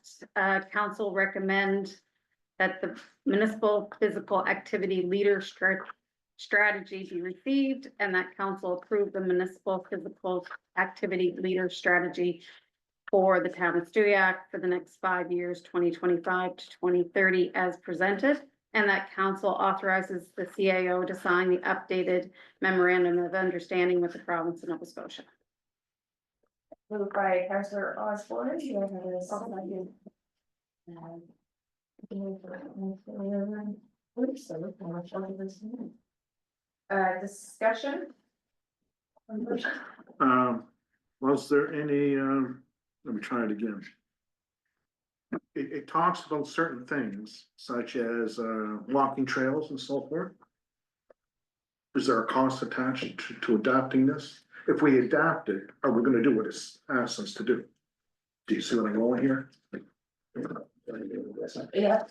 [SPEAKER 4] council recommend that the municipal physical activity leader strategy be received, and that council approve the municipal physical activity leader strategy for the town of Stewiacke for the next 5 years, 2025 to 2030 as presented, and that council authorizes the CAO to sign the updated memorandum of understanding with the province of Nova Scotia.
[SPEAKER 3] Moved by Councillor Osborne, do I have a second? Discussion?
[SPEAKER 9] Was there any, let me try it again. It talks about certain things such as, walking trails and so forth. Is there a cost attached to adapting this? If we adapt it, are we gonna do what it's asked us to do? Do you see what I'm going here?
[SPEAKER 3] Yeah.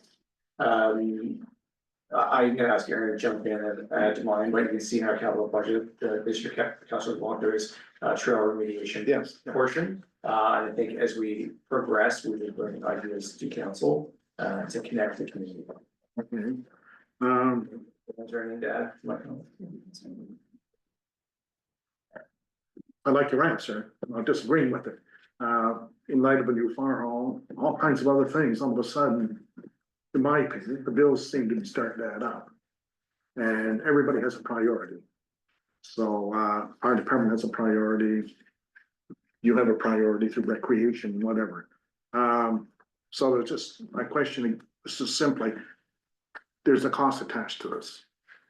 [SPEAKER 1] I'm gonna ask Aaron to jump in and add to mine, but you can see in our capital budget, this year, Councilor Blunt, there is trail remediation.
[SPEAKER 9] Yes.
[SPEAKER 1] Portion, and I think as we progress, we will bring ideas to council, to connect the community.
[SPEAKER 9] Okay.
[SPEAKER 1] Is there anything to add, Michael?
[SPEAKER 9] I like your answer, I'm not disagreeing with it. In light of a new fire hall, all kinds of other things, all of a sudden, in my opinion, the bills seem to be starting to add up. And everybody has a priority. So, our department has a priority. You have a priority through recreation, whatever. So there's just, my question is just simply, there's a cost attached to this.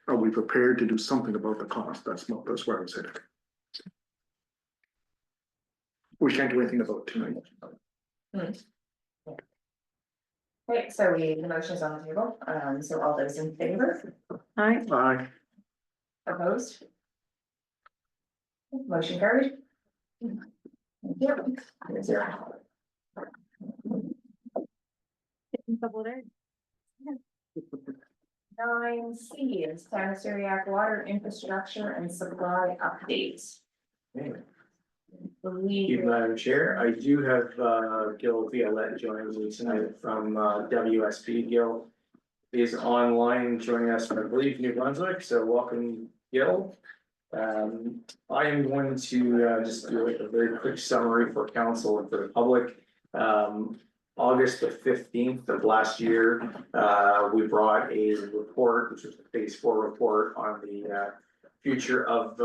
[SPEAKER 9] Are we prepared to do something about the cost? That's where I was headed. We can't do anything about it tonight.
[SPEAKER 3] Okay, so the motion is on the table, so all those in favor?
[SPEAKER 4] Aye.
[SPEAKER 9] Aye.
[SPEAKER 3] Opposed? Motion carried. Thank you. 3-0. 9C is Tanasariak Water Infrastructure and Supply Updates.
[SPEAKER 1] Thank
[SPEAKER 3] Believe.
[SPEAKER 1] you, Madam Chair. I do have Gil Violette joining me tonight from WSP. Gil is online joining us from, I believe, New Brunswick, so welcome, Gil. I am going to just do a very quick summary for council and for the public. August the 15th of last year, we brought a report, which was the phase 4 report on the future of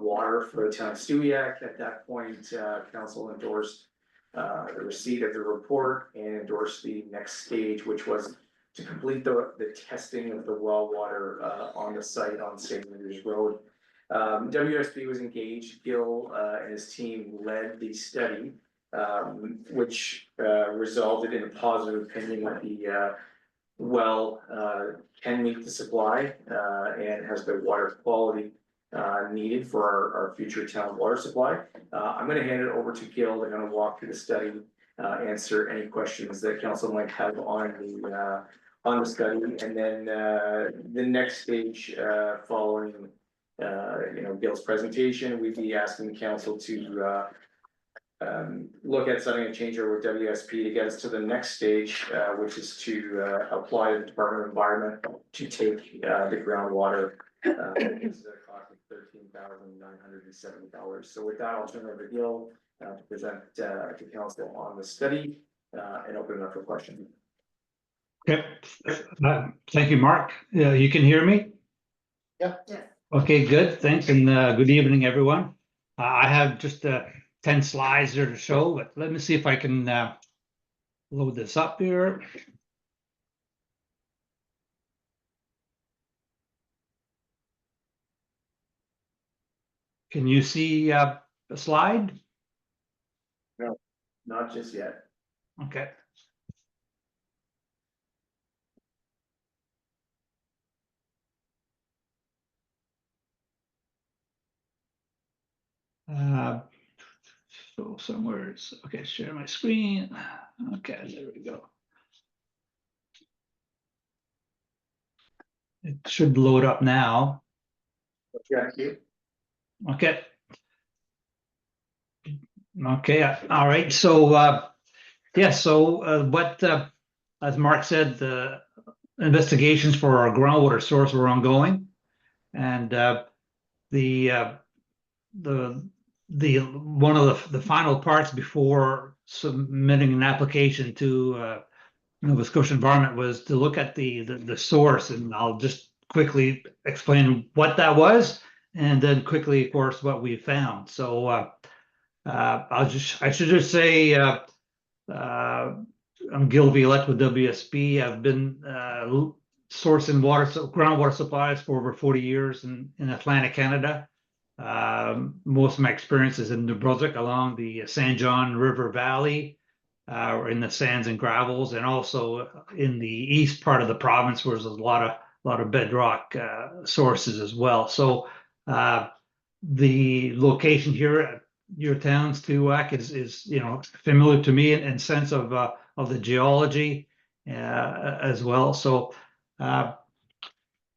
[SPEAKER 1] water for the town of Stewiacke. At that point, council endorsed the receipt of the report and endorsed the next stage, which was to complete the testing of the well water on the site on St. Andrews Road. WSB was engaged. Gil and his team led the study, which resulted in a positive opinion that the well can meet the supply and has the water quality needed for our future town water supply. I'm going to hand it over to Gil. They're going to walk through the study, answer any questions that council might have on the study, and then the next stage following Gil's presentation, we'd be asking the council to look at setting a change order with WSP to get us to the next stage, which is to apply to the Department of Environment to take the groundwater. This is a cost of $13,970. So with that, I'll turn it over to Gil to present to council on the study and open it up for questions.
[SPEAKER 12] Okay, thank you, Mark. You can hear me?
[SPEAKER 3] Yeah.
[SPEAKER 12] Okay, good, thanks, and good evening, everyone. I have just 10 slides there to show, but let me see if I can load this up here. Can you see the slide?
[SPEAKER 1] No, not just yet.
[SPEAKER 12] Okay. So somewhere it's okay. Share my screen. Okay, there we go. It should load up now. Okay. Okay. All right. So yeah. So what as Mark said, the investigations for our groundwater source were ongoing, and the one of the final parts before submitting an application to Nova Scotia Environment was to look at the source, and I'll just quickly explain what that was, and then quickly, of course, what we found. So I should just say I'm Gil Violette with WSP. I've been sourcing groundwater supplies for over 40 years in Atlantic Canada. Most of my experience is in New Brunswick along the San John River Valley, or in the sands and gravels, and also in the east part of the province, where there's a lot of bedrock sources as well. So the location here at your town, Stewiacke, is familiar to me in sense of the geology as well. So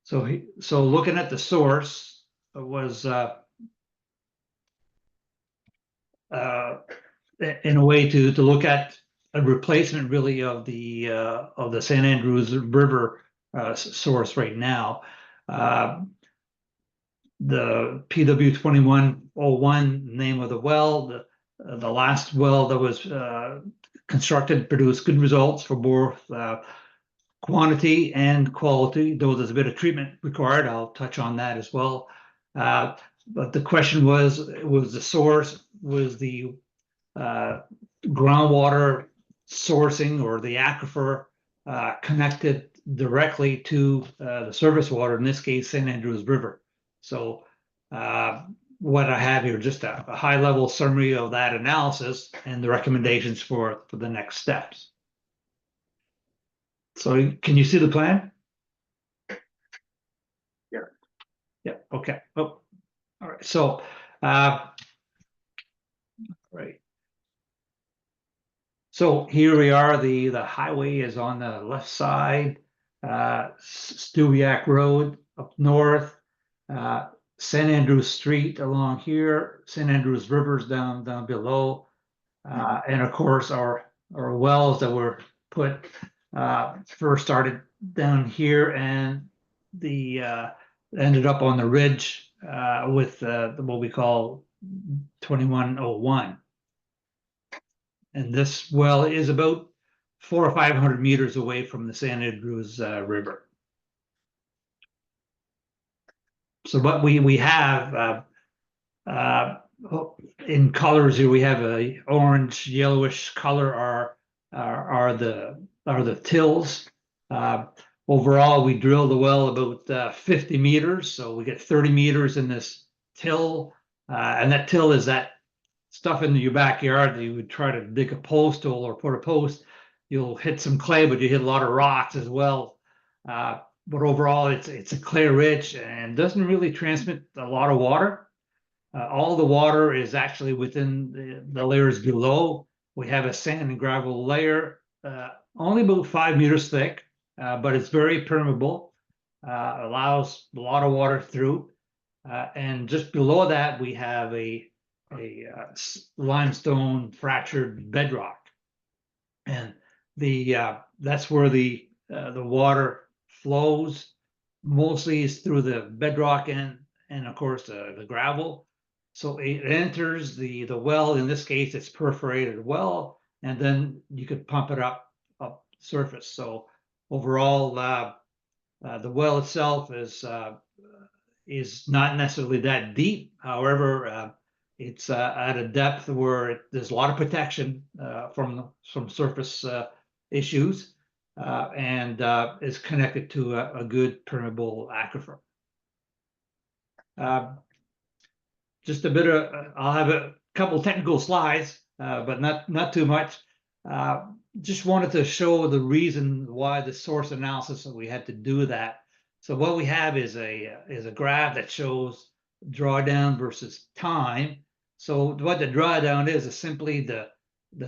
[SPEAKER 12] so looking at the source was in a way to look at a replacement really of the St. Andrews River source right now. The PW 2101 name of the well, the last well that was constructed produced good results for both quantity and quality, though there's a bit of treatment required. I'll touch on that as well. But the question was the source, was the groundwater sourcing or the aquifer connected directly to the surface water, in this case, St. Andrews River. So what I have here, just a high level summary of that analysis and the recommendations for the next steps. So can you see the plan?
[SPEAKER 1] Yeah.
[SPEAKER 12] Yeah, okay. Oh, all right. So, right. So here we are, the highway is on the left side, Stewiacke Road up north, St. Andrews Street along here, St. Andrews River's down below. And of course, our wells that were put, first started down here and ended up on the ridge, with, what we call 2101. And this well is about 400 or 500 meters away from the St. Andrews River. So what we have, in colors here, we have a orange yellowish color are the tills. Overall, we drill the well about 50 meters, so we get 30 meters in this till, and that till is that stuff in your backyard that you would try to dig a post hole or put a post. You'll hit some clay, but you hit a lot of rocks as well. But overall, it's a clay rich and doesn't really transmit a lot of water. All the water is actually within the layers below. We have a sand and gravel layer, only about 5 meters thick, but it's very permeable, allows a lot of water through. And just below that, we have a limestone fractured bedrock. And that's where the water flows, mostly is through the bedrock and of course the gravel. So it enters the well. In this case, it's perforated well, and then you could pump it up surface. So overall, the well itself is not necessarily that deep. However, it's at a depth where there's a lot of protection from surface issues, and is connected to a good permeable aquifer. Just a bit of, I'll have a couple technical slides, but not too much. Just wanted to show the reason why the source analysis that we had to do that. So what we have is a graph that shows drawdown versus time. So what the drawdown is simply the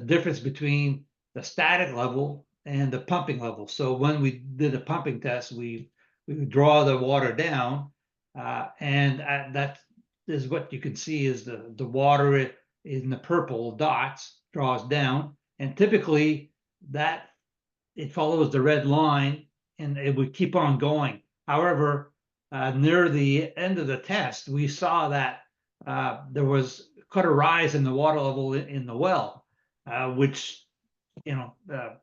[SPEAKER 12] difference between the static level and the pumping level. So when we did a pumping test, we would draw the water down, and that is what you can see is the water in the purple dots draws down, and typically that it follows the red line and it would keep on going. However, near the end of the test, we saw that there was quite a rise in the water level in the well, which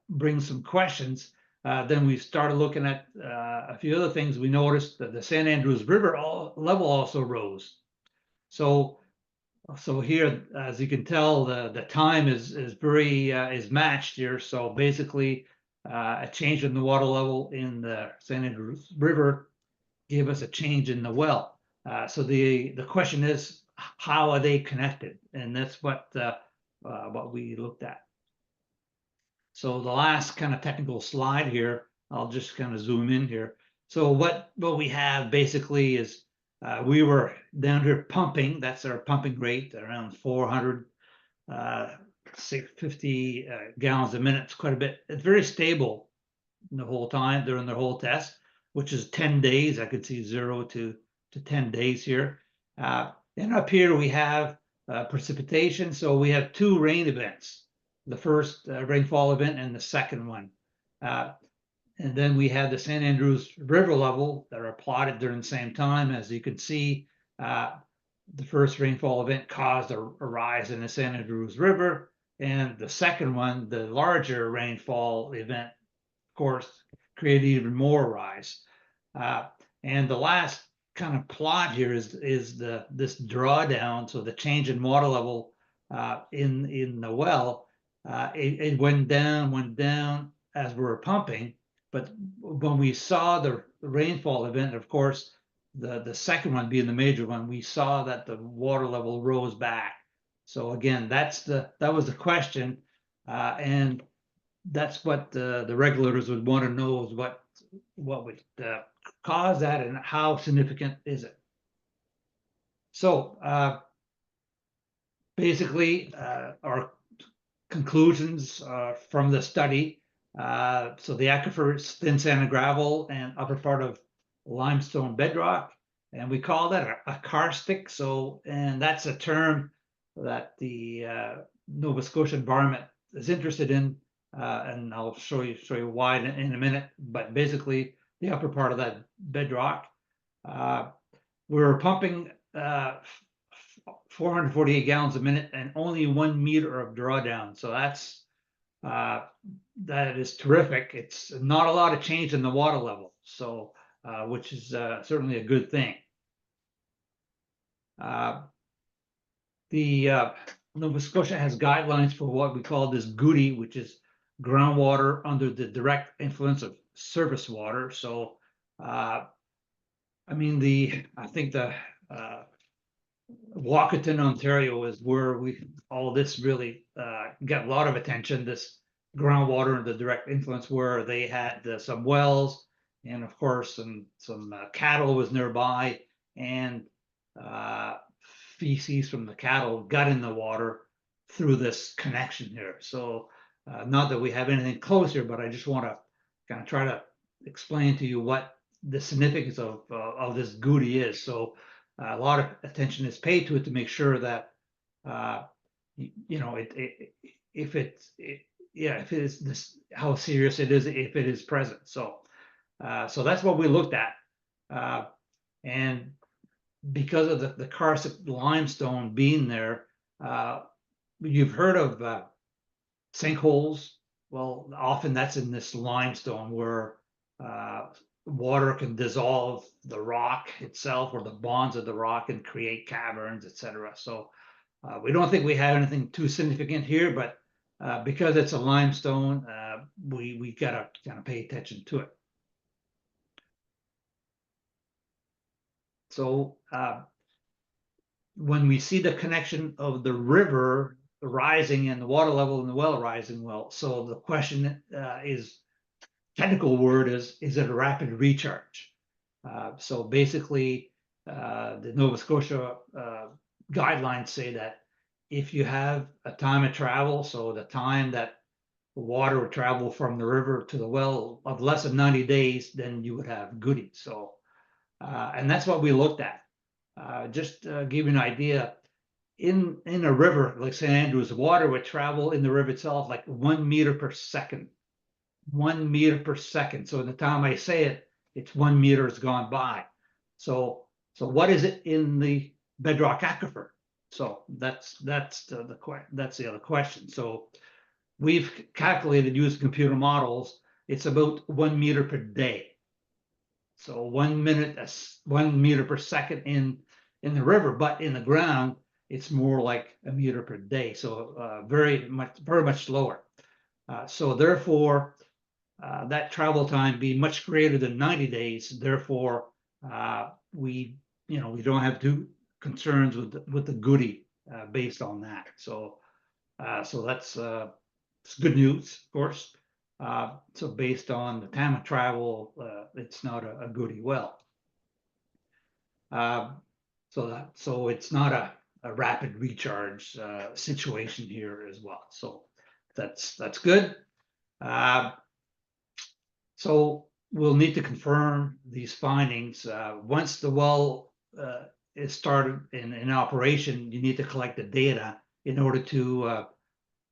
[SPEAKER 12] brings some questions. Then we started looking at a few other things. We noticed that the St. Andrews River level also rose. So here, as you can tell, the time is very is matched here. So basically, a change in the water level in the St. Andrews River gave us a change in the well. So the question is, how are they connected? And that's what we looked at. So the last kind of technical slide here, I'll just kind of zoom in here. So what we have basically is we were down here pumping. That's our pumping rate, around 450 gallons a minute. It's quite a bit. It's very stable the whole time during the whole test, which is 10 days. I could see 0 to 10 days here. And up here we have precipitation. So we have 2 rain events. The first rainfall event and the second one. And then we have the St. Andrews River level that are plotted during the same time. As you can see, the first rainfall event caused a rise in the St. Andrews River. And the second one, the larger rainfall event, of course, created even more rise. And the last kind of plot here is this drawdown. So the change in water level in the well, it went down as we were pumping. But when we saw the rainfall event, of course, the second one being the major one, we saw that the water level rose back. So again, that was the question, and that's what the regulators would want to know is what would cause that and how significant is it. So, basically, our conclusions, from the study. So the aquifer is thin sand and gravel and upper part of limestone bedrock. And we call that a karstic. So, and that's a term that the Nova Scotia environment is interested in. And I'll show you why in a minute. But basically, the upper part of that bedrock. We're pumping 448 gallons a minute and only 1 meter of drawdown. So that is terrific. It's not a lot of change in the water level, so which is certainly a good thing. The Nova Scotia has guidelines for what we call this GOODY, which is groundwater under the direct influence of surface water. So, I think the Walkerton, Ontario is where all this really got a lot of attention, this groundwater and the direct influence, where they had some wells and of course some cattle was nearby, and feces from the cattle got in the water through this connection here. So not that we have anything close here, but I just want to kind of try to explain to you what the significance of this GOODY is. So a lot of attention is paid to it to make sure that if it is this, how serious it is if it is present. So that's what we looked at, and because of the karstic limestone being there, you've heard of sinkholes. Well, often that's in this limestone where water can dissolve the rock itself or the bonds of the rock and create caverns, etc. So we don't think we have anything too significant here, but because it's a limestone, we gotta kind of pay attention to it. So when we see the connection of the river rising and the water level in the well rising, well, so the question is, technical word is it a rapid recharge? So basically, the Nova Scotia guidelines say that if you have a time of travel, so the time that the water would travel from the river to the well of less than 90 days, then you would have GOODY. So, and that's what we looked at. Just give you an idea, in a river like St. Andrews, water would travel in the river itself like 1 meter per second. 1 meter per second. So in the time I say it, it's 1 meter has gone by. So what is it in the bedrock aquifer? So that's the other question. So we've calculated using computer models, it's about 1 meter per day. So 1 minute, 1 meter per second in the river, but in the ground, it's more like a meter per day. So very much slower. So therefore, that travel time be much greater than 90 days. Therefore, we don't have concerns with the GOODY based on that. So that's good news, of course. So based on the time of travel, it's not a GOODY well. So it's not a rapid recharge situation here as well. So that's good. So we'll need to confirm these findings. Once the well is started in operation, you need to collect the data in order to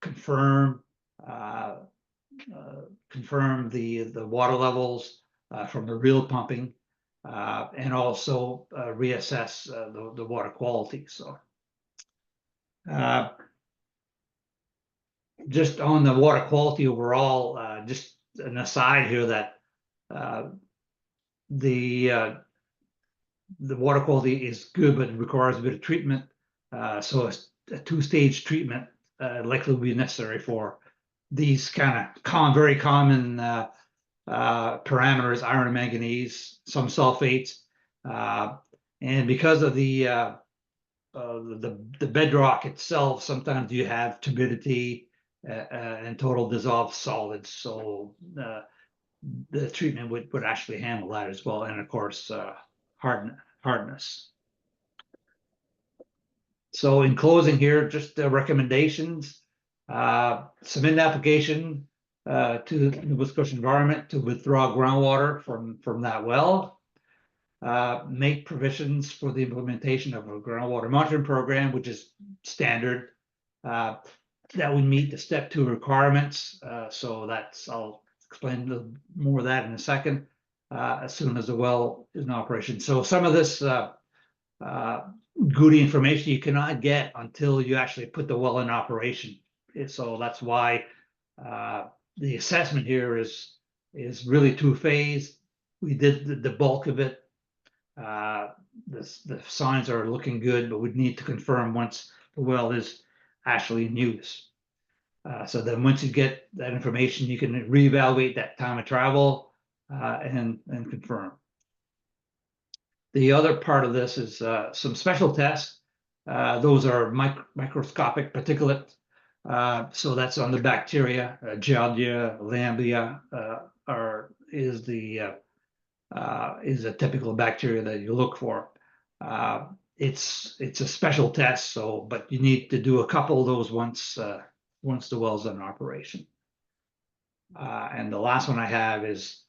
[SPEAKER 12] confirm the water levels from the real pumping, and also reassess the water quality. So just on the water quality overall, just an aside here that the water quality is good, but it requires a bit of treatment. So a two-stage treatment likely will be necessary for these kind of very common parameters: iron and manganese, some sulfates, and because of the bedrock itself, sometimes you have turbidity and total dissolved solids. So the treatment would actually handle that as well, and of course hardness. So in closing here, just the recommendations, submit an application to the Nova Scotia Environment to withdraw groundwater from that well. Make provisions for the implementation of a groundwater monitoring program, which is standard. That would meet the step 2 requirements. So I'll explain a little more of that in a second, as soon as the well is in operation. So some of this good information you cannot get until you actually put the well in operation. So that's why the assessment here is really two-phase. We did the bulk of it. The signs are looking good, but we need to confirm once the well is actually in use. So then once you get that information, you can reevaluate that time of travel and confirm. The other part of this is some special tests. Those are microscopic particulate. So that's on the bacteria, Giardia, lamblia, is a typical bacteria that you look for. It's a special test, but you need to do a couple of those once the well's in operation. And the last one I have is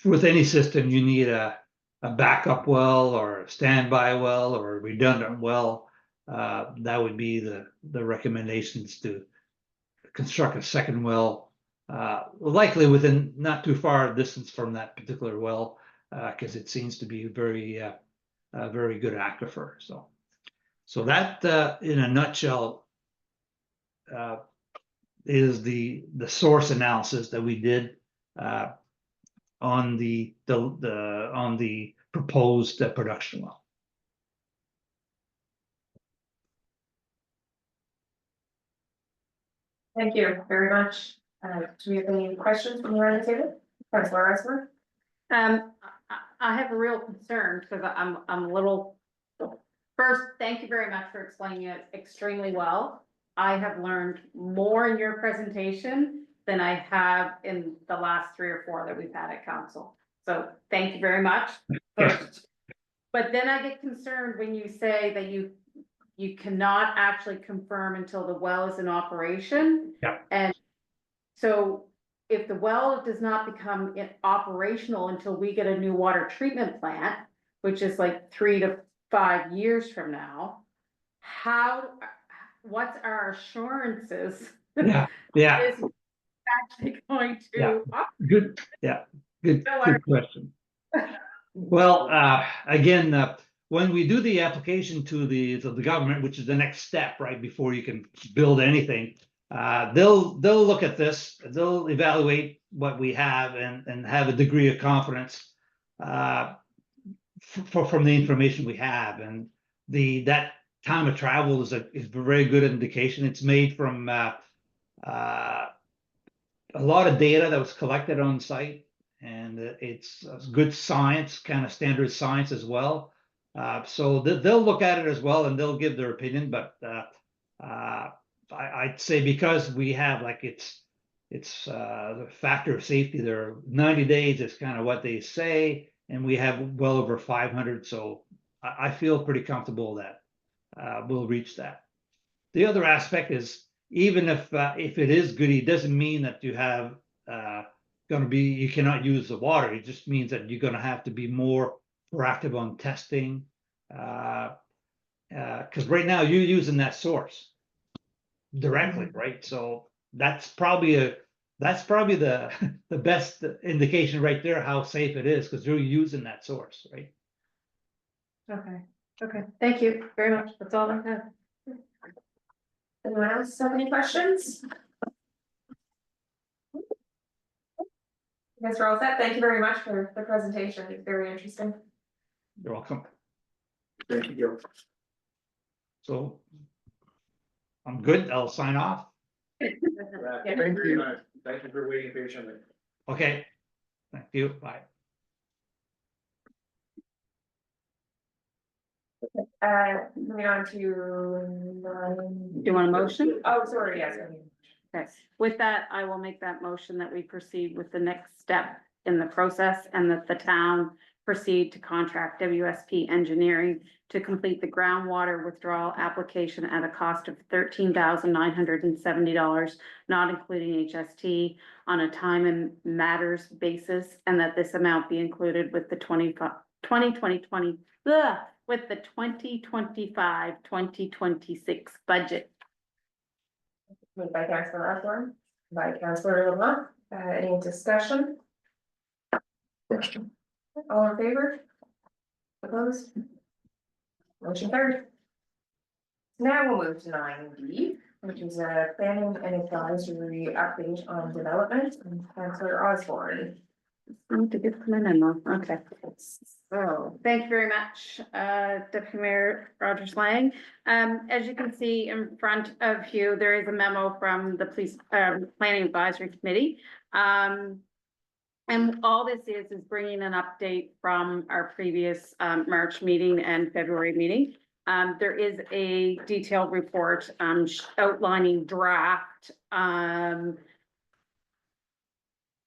[SPEAKER 12] with any system, you need a backup well or a standby well or a redundant well. That would be the recommendations to construct a second well, likely within not too far distance from that particular well, because it seems to be very good aquifer. So that in a nutshell is the source analysis that we did on the proposed production well.
[SPEAKER 3] Thank you very much. Do we have any questions from around the table? Councilor Esmer?
[SPEAKER 4] I have a real concern because I'm a little. First, thank you very much for explaining it extremely well. I have learned more in your presentation than I have in the last 3 or 4 that we've had at council. So thank you very much. First. But then I get concerned when you say that you cannot actually confirm until the well is in operation.
[SPEAKER 12] Yeah.
[SPEAKER 4] And so if the well does not become operational until we get a new water treatment plant, which is like 3 to 5 years from now, what's our assurances?
[SPEAKER 12] Yeah.
[SPEAKER 4] Is actually going to.
[SPEAKER 12] Good. Yeah. Good question. Well, again, when we do the application to the government, which is the next step, right, before you can build anything, they'll look at this, they'll evaluate what we have and have a degree of confidence from the information we have, and that time of travel is a very good indication. It's made from a lot of data that was collected on site, and it's good science, kind of standard science as well. So they'll look at it as well and they'll give their opinion, but I'd say because we have it's the factor of safety there, 90 days is kind of what they say, and we have well over 500, so I feel pretty comfortable that we'll reach that. The other aspect is, even if it is good, it doesn't mean that you have you cannot use the water. It just means that you're going to have to be more proactive on testing, because right now you're using that source directly, right? So that's probably the best indication right there how safe it is, because you're using that source, right?
[SPEAKER 3] Okay, thank you very much. That's all I have. Anyone else have any questions? I guess we're all set. Thank you very much for the presentation. It's very interesting.
[SPEAKER 12] You're welcome.
[SPEAKER 1] Thank you.
[SPEAKER 12] So I'm good. I'll sign off.
[SPEAKER 1] Thank you. Thank you for waiting patiently.
[SPEAKER 12] Okay. Thank you. Bye.
[SPEAKER 3] Moving on to.
[SPEAKER 4] Do you want a motion?
[SPEAKER 3] Oh, sorry, yes.
[SPEAKER 4] Okay, with that, I will make that motion that we proceed with the next step in the process and that the town proceed to contract WSP Engineering to complete the groundwater withdrawal application at a cost of $13,970, not including HST, on a time and matters basis, and that this amount be included with the 2026 budget.
[SPEAKER 3] Moved by Councillor Osborne, by Councillor LeBlanc, any discussion?
[SPEAKER 10] Question.
[SPEAKER 3] All in favor? Opposed? Motion carried. Now we'll move to 9B, which is a planning and advisory update on development, and Councillor Osborne.
[SPEAKER 4] Need to get them in, okay. So, thank you very much, Deputy Mayor Rogers Lang. As you can see in front of you, there is a memo from the Police, Planning Advisory Committee. And all this is bringing an update from our previous, March meeting and February meeting. There is a detailed report, outlining draft,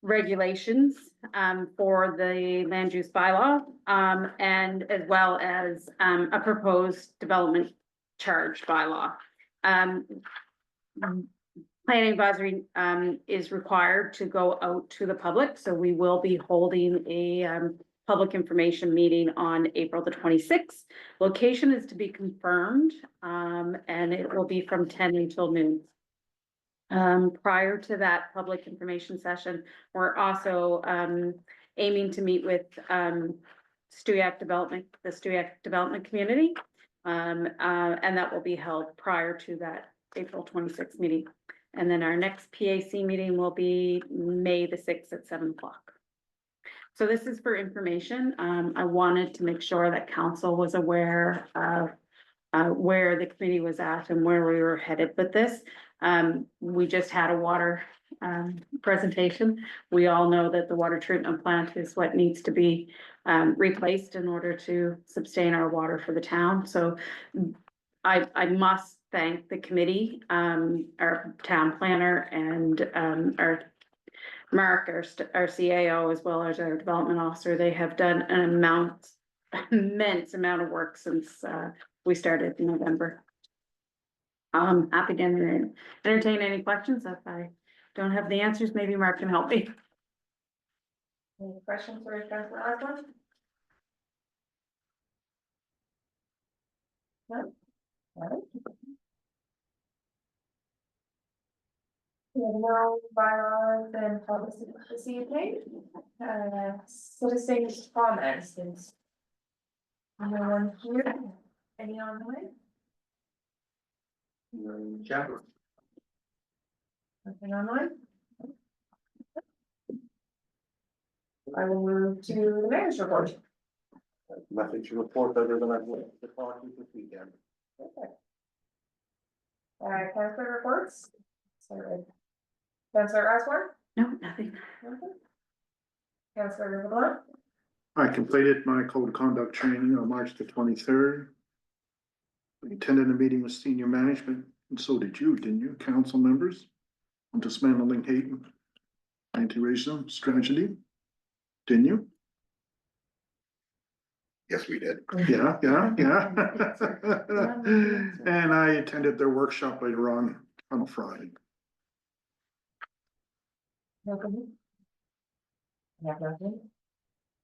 [SPEAKER 4] regulations for the land use bylaw, and as well as a proposed development charge bylaw. Planning advisory is required to go out to the public, so we will be holding a public information meeting on April the 26th. Location is to be confirmed, and it will be from 10 until noon. Prior to that public information session, we're also aiming to meet with Stewiacke Development, the Stewiacke Development Community, and that will be held prior to that April 26th meeting. And then our next PAC meeting will be May the 6th at 7 o'clock. So this is for information. I wanted to make sure that council was aware of where the committee was at and where we were headed with this. We just had a water presentation. We all know that the water treatment plant is what needs to be replaced in order to sustain our water for the town. So I must thank the committee, our town planner, and our Mark, our CAO, as well as our development officer. They have done an immense amount of work since we started in November. I'm happy to entertain any questions. If I don't have the answers, maybe Mark can help me.
[SPEAKER 3] Any questions for Councillor Osborne? No? All right. We have no bylaws and policy this evening. Citizens' comments, is anyone here? Any online?
[SPEAKER 1] Chapter.
[SPEAKER 3] Nothing online? I will move to the mayor's report.
[SPEAKER 10] Nothing to report other than I've went to the party this weekend.
[SPEAKER 3] Councillor reports? Sorry. Councillor Osborne?
[SPEAKER 4] No, nothing.
[SPEAKER 3] Nothing. Councillor LeBlanc?
[SPEAKER 9] I completed my code of conduct training on March the 23rd. I attended a meeting with senior management, and so did you, didn't you, council members? On dismantling hate and anti-racism strategy, didn't you?
[SPEAKER 10] Yes, we did.
[SPEAKER 9] Yeah. And I attended their workshop later on a Friday.
[SPEAKER 3] Nothing. Have nothing.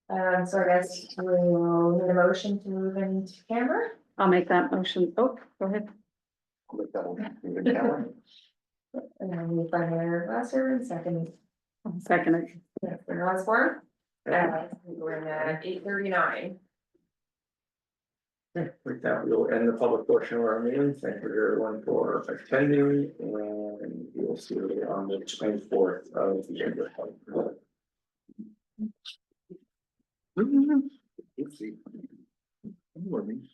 [SPEAKER 3] So I guess we'll need a motion to move into camera.
[SPEAKER 4] I'll make that motion. Oh, go ahead.
[SPEAKER 10] I'll make that one in the camera.
[SPEAKER 3] And then we find Mayor Lasser and second.
[SPEAKER 4] Second it.
[SPEAKER 3] Councillor Osborne. We're at 8:39.
[SPEAKER 1] Okay, with that, we'll end the public portion of our meeting. Thank you everyone for attending, and we will see you on the 24th of January.
[SPEAKER 10] Oopsie.
[SPEAKER 1] Morning.